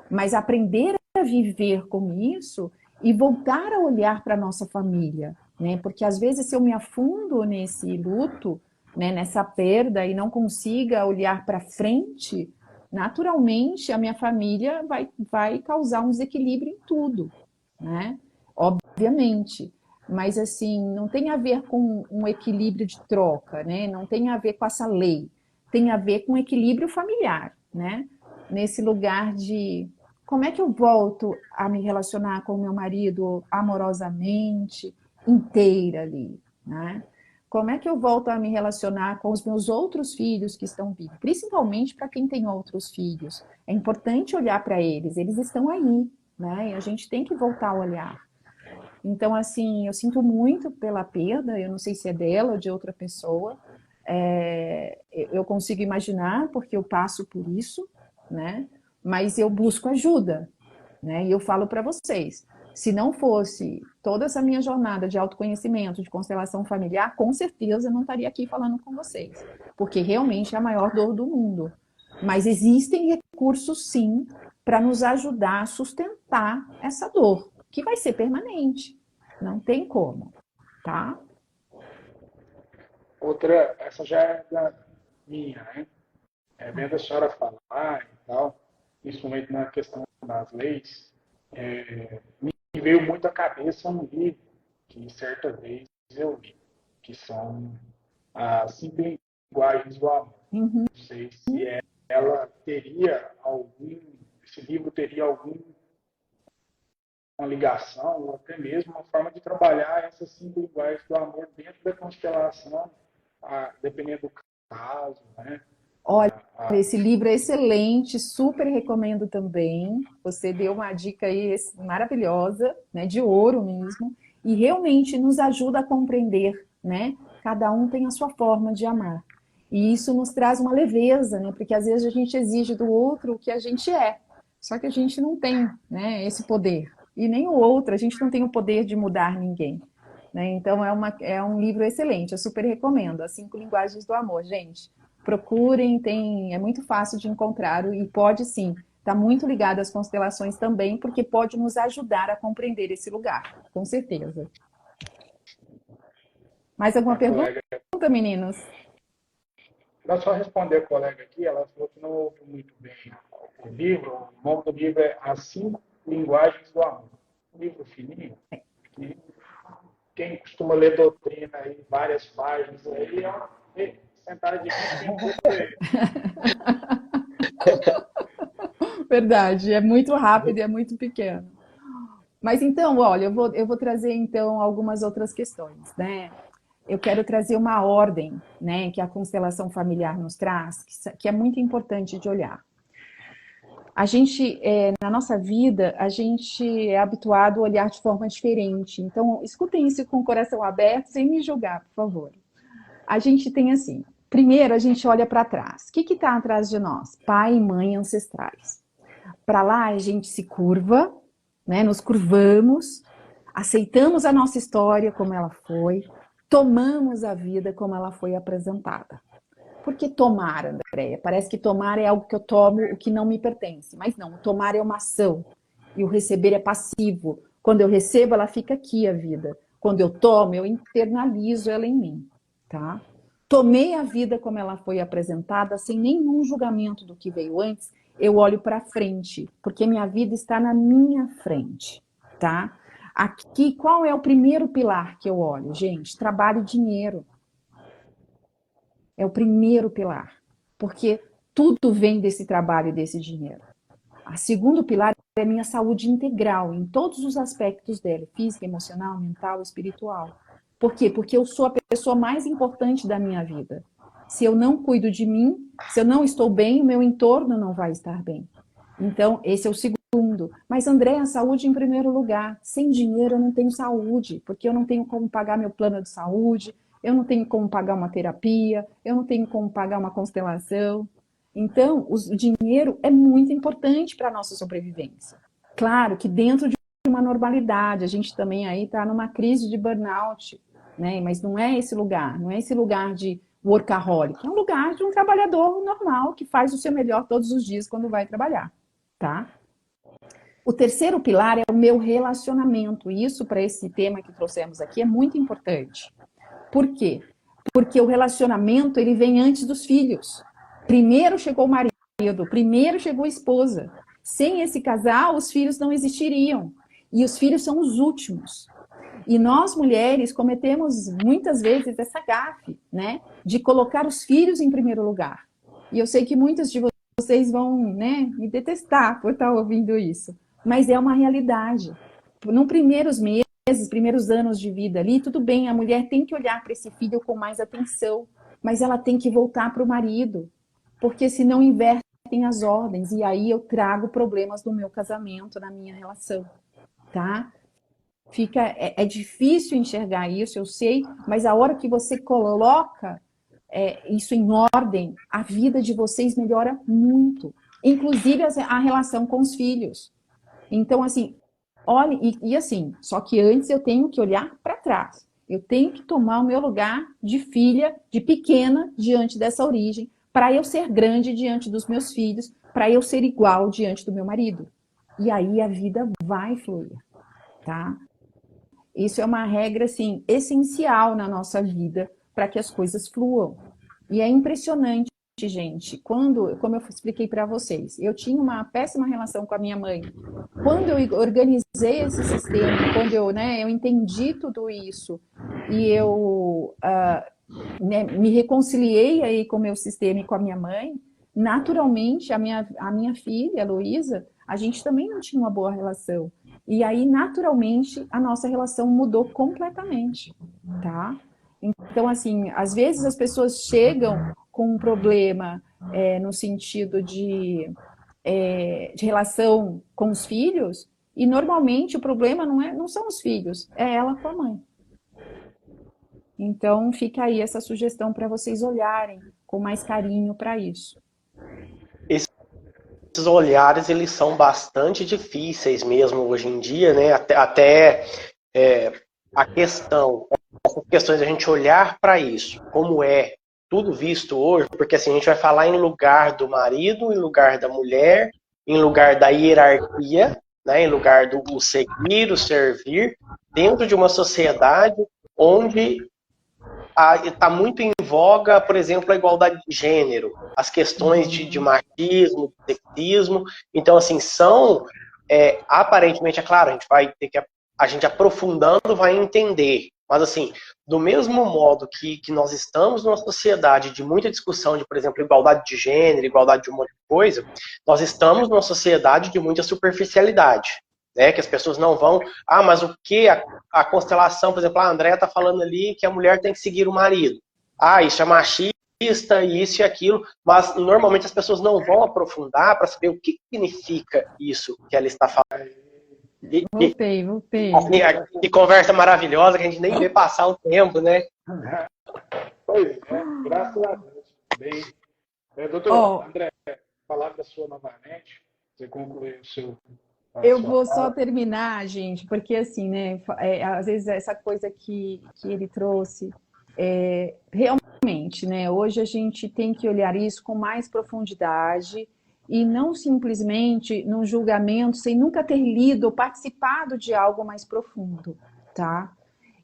Mas aprender a viver com isso e voltar a olhar para a nossa família, né? Porque às vezes se eu me afundo nesse luto, né, nessa perda e não consiga olhar para frente, naturalmente a minha família vai causar um desequilíbrio em tudo, né? Obviamente. Mas assim, não tem a ver com um equilíbrio de troca, né? Não tem a ver com essa lei. Tem a ver com equilíbrio familiar, né? Nesse lugar de como é que eu volto a me relacionar com o meu marido amorosamente, inteira ali, né? Como é que eu volto a me relacionar com os meus outros filhos que estão vivos, principalmente para quem tem outros filhos. É importante olhar para eles, eles estão aí, né? E a gente tem que voltar a olhar. Então, assim, eu sinto muito pela perda, eu não sei se é dela ou de outra pessoa. Eu consigo imaginar, porque eu passo por isso, né? Mas eu busco ajuda, né? E eu falo para vocês, se não fosse toda essa minha jornada de autoconhecimento, de constelação familiar, com certeza eu não estaria aqui falando com vocês, porque realmente é a maior dor do mundo. Mas existem recursos, sim, para nos ajudar a sustentar essa dor, que vai ser permanente. Não tem como, tá? Outra, essa já é da minha, né? Vendo a senhora falar e tal, principalmente na questão das leis, me veio muito à cabeça um livro que certa vez eu li, que são as 5 linguagens do amor. Uhum. Não sei se ela teria esse livro teria alguma ligação, ou até mesmo uma forma de trabalhar essas 5 linguagens do amor dentro da constelação, dependendo do caso, né? Olha, esse livro é excelente, super recomendo também. Você deu uma dica aí maravilhosa, né, de ouro mesmo, e realmente nos ajuda a compreender, né? Cada um tem a sua forma de amar. E isso nos traz uma leveza, né? Porque às vezes a gente exige do outro o que a gente é, só que a gente não tem, né, esse poder. E nem o outro, a gente não tem o poder de mudar ninguém. Né? Então é um livro excelente, eu super recomendo. As 5 linguagens do amor, gente. Procurem, é muito fácil de encontrar e pode sim, está muito ligado às constelações também, porque pode nos ajudar a compreender esse lugar, com certeza. Mais alguma A pergunta, colega, meninos? ela só responder a colega aqui, ela falou que não ouviu muito bem o livro. O nome do livro é As 5 linguagens do amor. Um livro fininho, que quem costuma ler doutrina aí, várias páginas aí, sentadinha assim, você. Verdade, é muito rápido e é muito pequeno. Mas então, olha, eu vou trazer então algumas outras questões, né? Eu quero trazer uma ordem, né, que a constelação familiar nos traz, que é muito importante de olhar. A gente, na nossa vida, a gente é habituado a olhar de forma diferente. Então, escutem isso com o coração aberto, sem me julgar, por favor. A gente tem assim, primeiro a gente olha para trás. O que está atrás de nós? Pai e mãe ancestrais. Para lá a gente se curva, né, nos curvamos, aceitamos a nossa história como ela foi, tomamos a vida como ela foi apresentada. Por que tomar, Andréia? Parece que tomar é algo que eu tomo, o que não me pertence. Mas não, tomar é uma ação. E o receber é passivo. Quando eu recebo, ela fica aqui, a vida. Quando eu tomo, eu internalizo ela em mim. Tá? Tomei a vida como ela foi apresentada, sem nenhum julgamento do que veio antes. Eu olho para frente, porque minha vida está na minha frente. Tá? Aqui, qual é o primeiro pilar que eu olho? Gente, trabalho e dinheiro. É o primeiro pilar, porque tudo vem desse trabalho e desse dinheiro. O segundo pilar é a minha saúde integral, em todos os aspectos dela, física, emocional, mental, espiritual. Por quê? Porque eu sou a pessoa mais importante da minha vida. Se eu não cuido de mim, se eu não estou bem, o meu entorno não vai estar bem. Então, esse é o segundo. Mas, André, a saúde em primeiro lugar. Sem dinheiro eu não tenho saúde, porque eu não tenho como pagar meu plano de saúde, eu não tenho como pagar uma terapia, eu não tenho como pagar uma constelação. Então, o dinheiro é muito importante para a nossa sobrevivência. Claro que dentro de uma normalidade, a gente também aí está numa crise de burnout, né? Mas não é esse lugar, não é esse lugar de workaholic, é um lugar de um trabalhador normal que faz o seu melhor todos os dias quando vai trabalhar, tá? O terceiro pilar é o meu relacionamento, e isso para esse tema que trouxemos aqui é muito importante. Por quê? Porque o relacionamento ele vem antes dos filhos. Primeiro chegou o marido, primeiro chegou a esposa. Sem esse casal, os filhos não existiriam. E os filhos são os últimos. E nós, mulheres, cometemos muitas vezes essa gafe, né? De colocar os filhos em primeiro lugar. E eu sei que muitas de vocês vão, né, me detestar por estar ouvindo isso. Mas é uma realidade. Nos primeiros primeiros anos de vida ali, tudo bem, a mulher tem que olhar para esse filho com mais atenção, mas ela tem que voltar para o marido, porque senão invertem as ordens, e aí eu trago problemas no meu casamento, na minha relação, tá? É difícil enxergar isso, eu sei, mas a hora que você coloca isso em ordem, a vida de vocês melhora muito, inclusive a relação com os filhos. Então, assim, olhe, e assim, só que antes eu tenho que olhar para trás. Eu tenho que tomar o meu lugar de filha, de pequena, diante dessa origem, para eu ser grande diante dos meus filhos, para eu ser igual diante do meu marido. E aí a vida vai fluir, tá? Isso é uma regra, assim, essencial na nossa vida para que as coisas fluam. E é impressionante, gente, como eu expliquei para vocês, eu tinha uma péssima relação com a minha mãe. Quando eu organizei esse sistema, quando eu entendi tudo isso e eu me reconciliei aí com o meu sistema e com a minha mãe, naturalmente a minha filha, a Luísa, a gente também não tinha uma boa relação. E aí, naturalmente, a nossa relação mudou completamente, tá? Então, assim, às vezes as pessoas chegam com um problema no sentido de relação com os filhos, e normalmente o problema não são os filhos, é ela com a mãe. Então, fica aí essa sugestão para vocês olharem com mais carinho para isso. Esses olhares, eles são bastante difíceis mesmo hoje em dia, né? Até a questão, essas questões, a gente olhar para isso, como é tudo visto hoje, porque assim, a gente vai falar em lugar do marido, em lugar da mulher, em lugar da hierarquia, né? Em lugar do seguir, o servir, dentro de uma sociedade onde está muito em voga, por exemplo, a igualdade de gênero, as questões de machismo, de sexismo. Então, assim, são, aparentemente, é claro, a gente vai ter que, a gente aprofundando vai entender Mas, assim, do mesmo modo que nós estamos numa sociedade de muita discussão de, por exemplo, igualdade de gênero, igualdade de um monte de coisa, nós estamos numa sociedade de muita superficialidade, né? Que as pessoas não vão... Ah, mas o que a constelação, por exemplo, a Andrea está falando ali que a mulher tem que seguir o marido. Ah, isso é machista, isso e aquilo, mas normalmente as pessoas não vão aprofundar para saber o que significa isso que ela está falando. Voltei. Assim, que conversa maravilhosa que a gente nem vê passar o tempo, né? Pois é, graças a Deus. Bem, doutor André, palavra sua novamente. Você concluiu o seu. Eu vou só terminar, gente, porque assim, né? Às vezes essa coisa que ele trouxe, realmente, né? Hoje a gente tem que olhar isso com mais profundidade e não simplesmente num julgamento sem nunca ter lido ou participado de algo mais profundo, tá?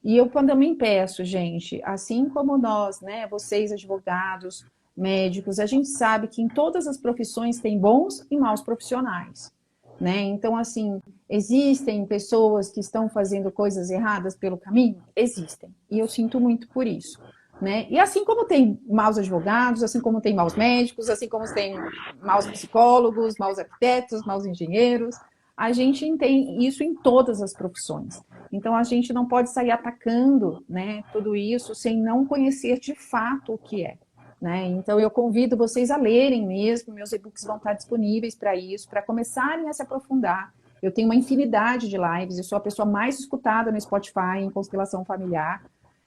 E eu também peço, gente, assim como nós, né? Vocês, advogados, médicos, a gente sabe que em todas as profissões tem bons e maus profissionais, né? Então, assim, existem pessoas que estão fazendo coisas erradas pelo caminho? Existem. E eu sinto muito por isso, né? E assim como tem maus advogados, assim como tem maus médicos, assim como tem maus psicólogos, maus arquitetos, maus engenheiros, a gente tem isso em todas as profissões. Então, a gente não pode sair atacando, né, tudo isso sem não conhecer de fato o que é. Né? Então, eu convido vocês a lerem mesmo, meus e-books vão estar disponíveis para isso, para começarem a se aprofundar. Eu tenho uma infinidade de lives, eu sou a pessoa mais escutada no Spotify em constelação familiar.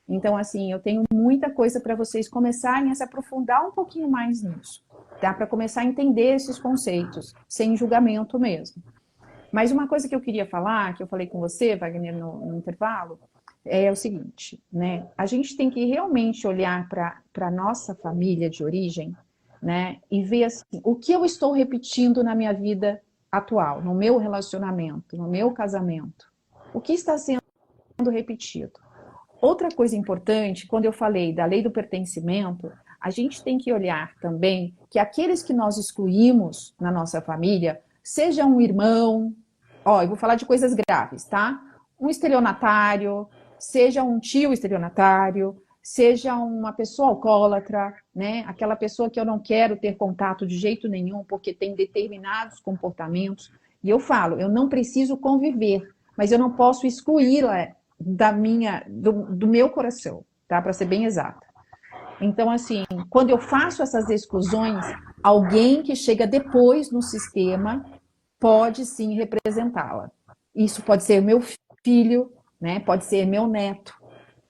Então, assim, eu tenho muita coisa para vocês começarem a se aprofundar um pouquinho mais nisso, tá? Para começar a entender esses conceitos, sem julgamento mesmo. Mas uma coisa que eu queria falar, que eu falei com você, Wagner, no intervalo, é o seguinte, né? A gente tem que realmente olhar para a nossa família de origem, né? E ver assim, o que eu estou repetindo na minha vida atual, no meu relacionamento, no meu casamento. O que está sendo repetido? Outra coisa importante, quando eu falei da lei do pertencimento, a gente tem que olhar também que aqueles que nós excluímos na nossa família, seja um irmão, eu vou falar de coisas graves, tá? Um estelionatário, seja um tio estelionatário, seja uma pessoa alcoólatra, né? Aquela pessoa que eu não quero ter contato de jeito nenhum porque tem determinados comportamentos. E eu falo, eu não preciso conviver, mas eu não posso excluí-la do meu coração, tá? Para ser bem exata. Então, assim, quando eu faço essas exclusões, alguém que chega depois no sistema pode sim representá-la. Isso pode ser meu filho, né? Pode ser meu neto,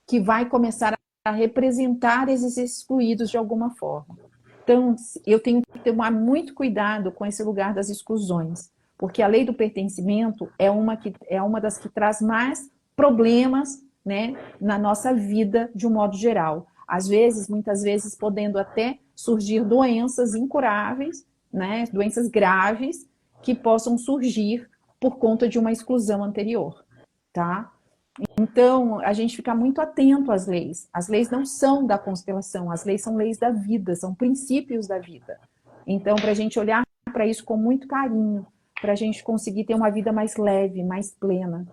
que vai começar a representar esses excluídos de alguma forma. Então, eu tenho que tomar muito cuidado com esse lugar das exclusões, porque a lei do pertencimento é uma das que traz mais problemas, né, na nossa vida de um modo geral. Às vezes, muitas vezes, podendo até surgir doenças incuráveis, né, doenças graves, que possam surgir por conta de uma exclusão anterior, tá? Então, a gente fica muito atento às leis. As leis não são da constelação, as leis são leis da vida, são princípios da vida. Então, para a gente olhar para isso com muito carinho, para a gente conseguir ter uma vida mais leve, mais plena,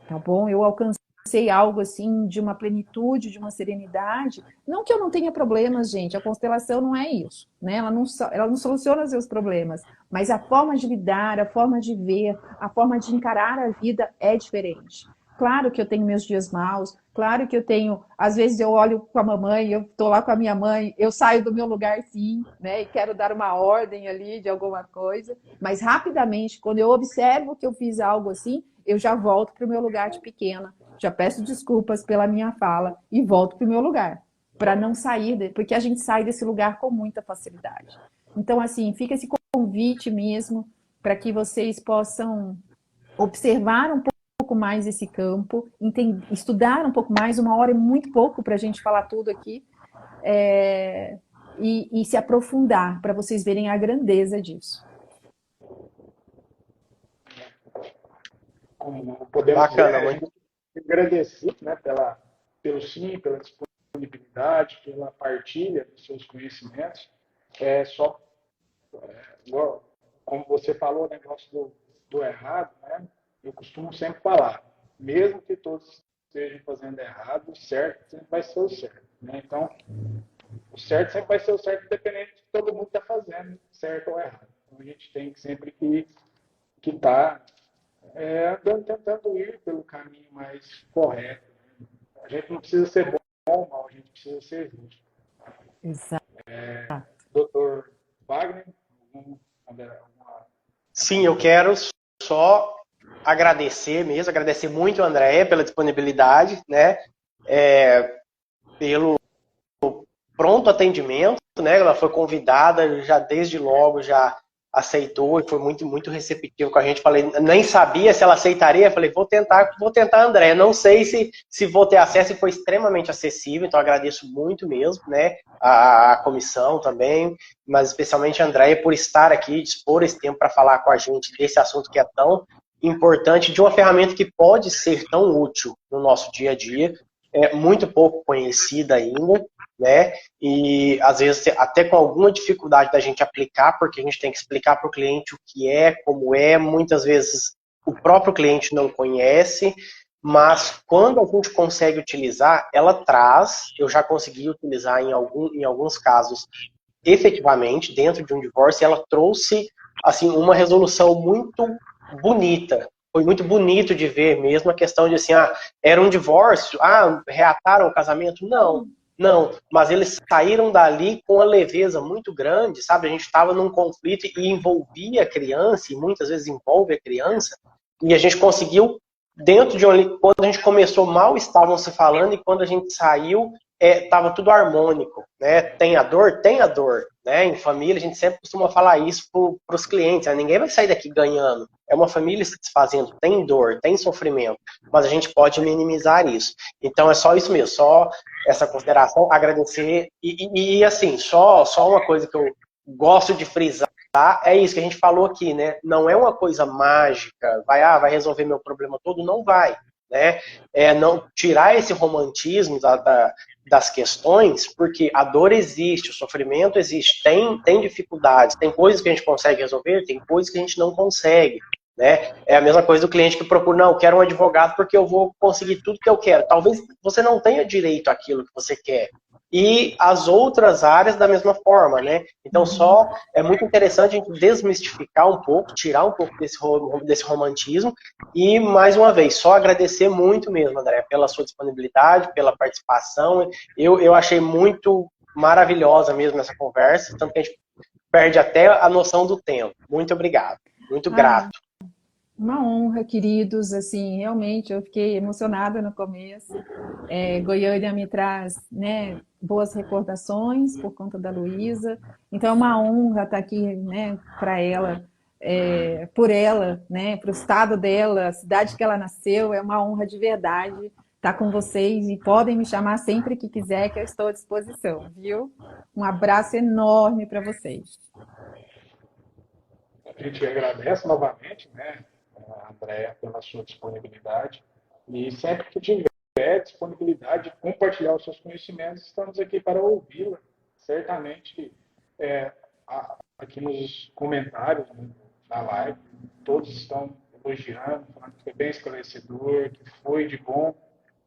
tá bom? Eu alcancei algo assim de uma plenitude, de uma serenidade. Não que eu não tenha problemas, gente, a constelação não é isso, né? Ela não soluciona os seus problemas, mas a forma de lidar, a forma de ver, a forma de encarar a vida é diferente. Claro que eu tenho meus dias maus, claro que eu tenho, às vezes eu olho com a mamãe, eu estou lá com a minha mãe, eu saio do meu lugar sim, né, e quero dar uma ordem ali de alguma coisa, mas rapidamente, quando eu observo que eu fiz algo assim, eu já volto para o meu lugar de pequena, já peço desculpas pela minha fala e volto para o meu lugar, para não sair, porque a gente sai desse lugar com muita facilidade. Então, assim, fica esse convite mesmo para que vocês possam observar um pouco mais esse campo, estudar um pouco mais, 1 hora é muito pouco para a gente falar tudo aqui, e se aprofundar, para vocês verem a grandeza disso. Como podemos Bacana, ver, muito agradecido, né, pelo sim, pela disponibilidade, pela partilha dos seus conhecimentos. Como você falou, o negócio do errado, né? Eu costumo sempre falar, mesmo que todos estejam fazendo errado, o certo sempre vai ser o certo. Né? Então, o certo sempre vai ser o certo, independente de todo mundo estar fazendo certo ou errado. Então, a gente tem que sempre que estar tentando ir pelo caminho mais correto. Né? A gente não precisa ser bom ou mal, a gente precisa ser justo. Exato. Doutor Wagner, alguma... Sim, eu quero só agradecer muito a Andréia pela disponibilidade, né? Pelo pronto atendimento, né? Ela foi convidada, já desde logo já aceitou e foi muito receptivo com a gente. Falei, nem sabia se ela aceitaria. Falei, vou tentar, Andréia. Não sei se vou ter acesso, e foi extremamente acessível, então agradeço muito mesmo, né? A comissão também, mas especialmente a Andréia por estar aqui, dispor esse tempo para falar com a gente desse assunto que é tão importante, de uma ferramenta que pode ser tão útil no nosso dia a dia, muito pouco conhecida ainda, né? E às vezes até com alguma dificuldade da gente aplicar, porque a gente tem que explicar para o cliente o que é, como é, muitas vezes o próprio cliente não conhece, mas quando a gente consegue utilizar, ela traz, eu já consegui utilizar em alguns casos efetivamente dentro de um divórcio, ela trouxe assim uma resolução muito bonita. Foi muito bonito de ver mesmo a questão de assim, era um divórcio, reataram o casamento? Não, mas eles saíram dali com uma leveza muito grande, sabe? A gente estava num conflito e envolvia a criança, e muitas vezes envolve a criança, e a gente conseguiu, dentro de quando a gente começou, mal estavam se falando, e quando a gente saiu, estava tudo harmônico, né? Tem a dor, né? Em família, a gente sempre costuma falar isso para os clientes, né? Ninguém vai sair daqui ganhando. É uma família se desfazendo, tem dor, tem sofrimento, mas a gente pode minimizar isso. Então é só isso mesmo, só essa consideração, agradecer e assim, só uma coisa que eu gosto de frisar, é isso que a gente falou aqui, né? Não é uma coisa mágica, vai resolver meu problema todo, não vai, né? Não tirar esse romantismo das questões, porque a dor existe, o sofrimento existe, tem dificuldades, tem coisas que a gente consegue resolver, tem coisas que a gente não consegue, né? É a mesma coisa do cliente que procura, não, eu quero um advogado porque eu vou conseguir tudo que eu quero. Talvez você não tenha direito àquilo que você quer. E as outras áreas da mesma forma, né? Então é muito interessante a gente desmistificar um pouco, tirar um pouco desse romantismo e, mais uma vez, só agradecer muito mesmo, André, pela sua disponibilidade, pela participação. Eu achei muito maravilhosa mesmo essa conversa, tanto que a gente perde até a noção do tempo. Muito obrigado, muito grato. Uma honra, queridos, assim, realmente eu fiquei emocionada no começo. Goiânia me traz, né, boas recordações por conta da Luísa, então é uma honra estar aqui, né, para ela, por ela, né, para o estado dela, a cidade que ela nasceu, é uma honra de verdade estar com vocês e podem me chamar sempre que quiser, que eu estou à disposição, viu? Um abraço enorme para vocês. A gente agradece novamente, né, a Andréia, pela sua disponibilidade. E sempre que tiver disponibilidade de compartilhar os seus conhecimentos, estamos aqui para ouvi-la. Certamente, aqui nos comentários, né, na live, todos estão elogiando, falando que foi bem esclarecedor, que foi de bom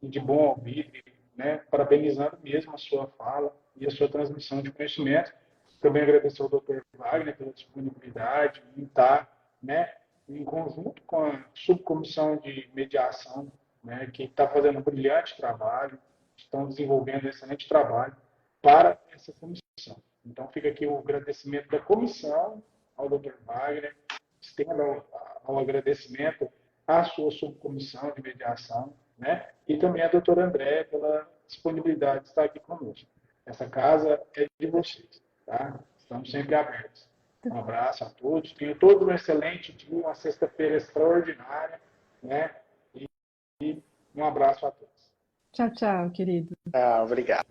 e de bom ouvido, né, parabenizando mesmo a sua fala e a sua transmissão de conhecimento. Também agradecer ao Dr. Wagner pela disponibilidade em estar, né, em conjunto com a subcomissão de mediação, né, que está fazendo um brilhante trabalho, estão desenvolvendo um excelente trabalho para essa comissão. Então, fica aqui o agradecimento da comissão ao Dr. Wagner, estendo ao agradecimento à sua subcomissão de mediação, né, e também à doutora Andréia pela disponibilidade de estar aqui conosco. Essa casa é de vocês. Tá? Estamos sempre abertos. Um abraço a todos. Tenham todos um excelente dia, uma sexta-feira extraordinária. Né? E um abraço a todos. Tchau, tchau, querido. Obrigado.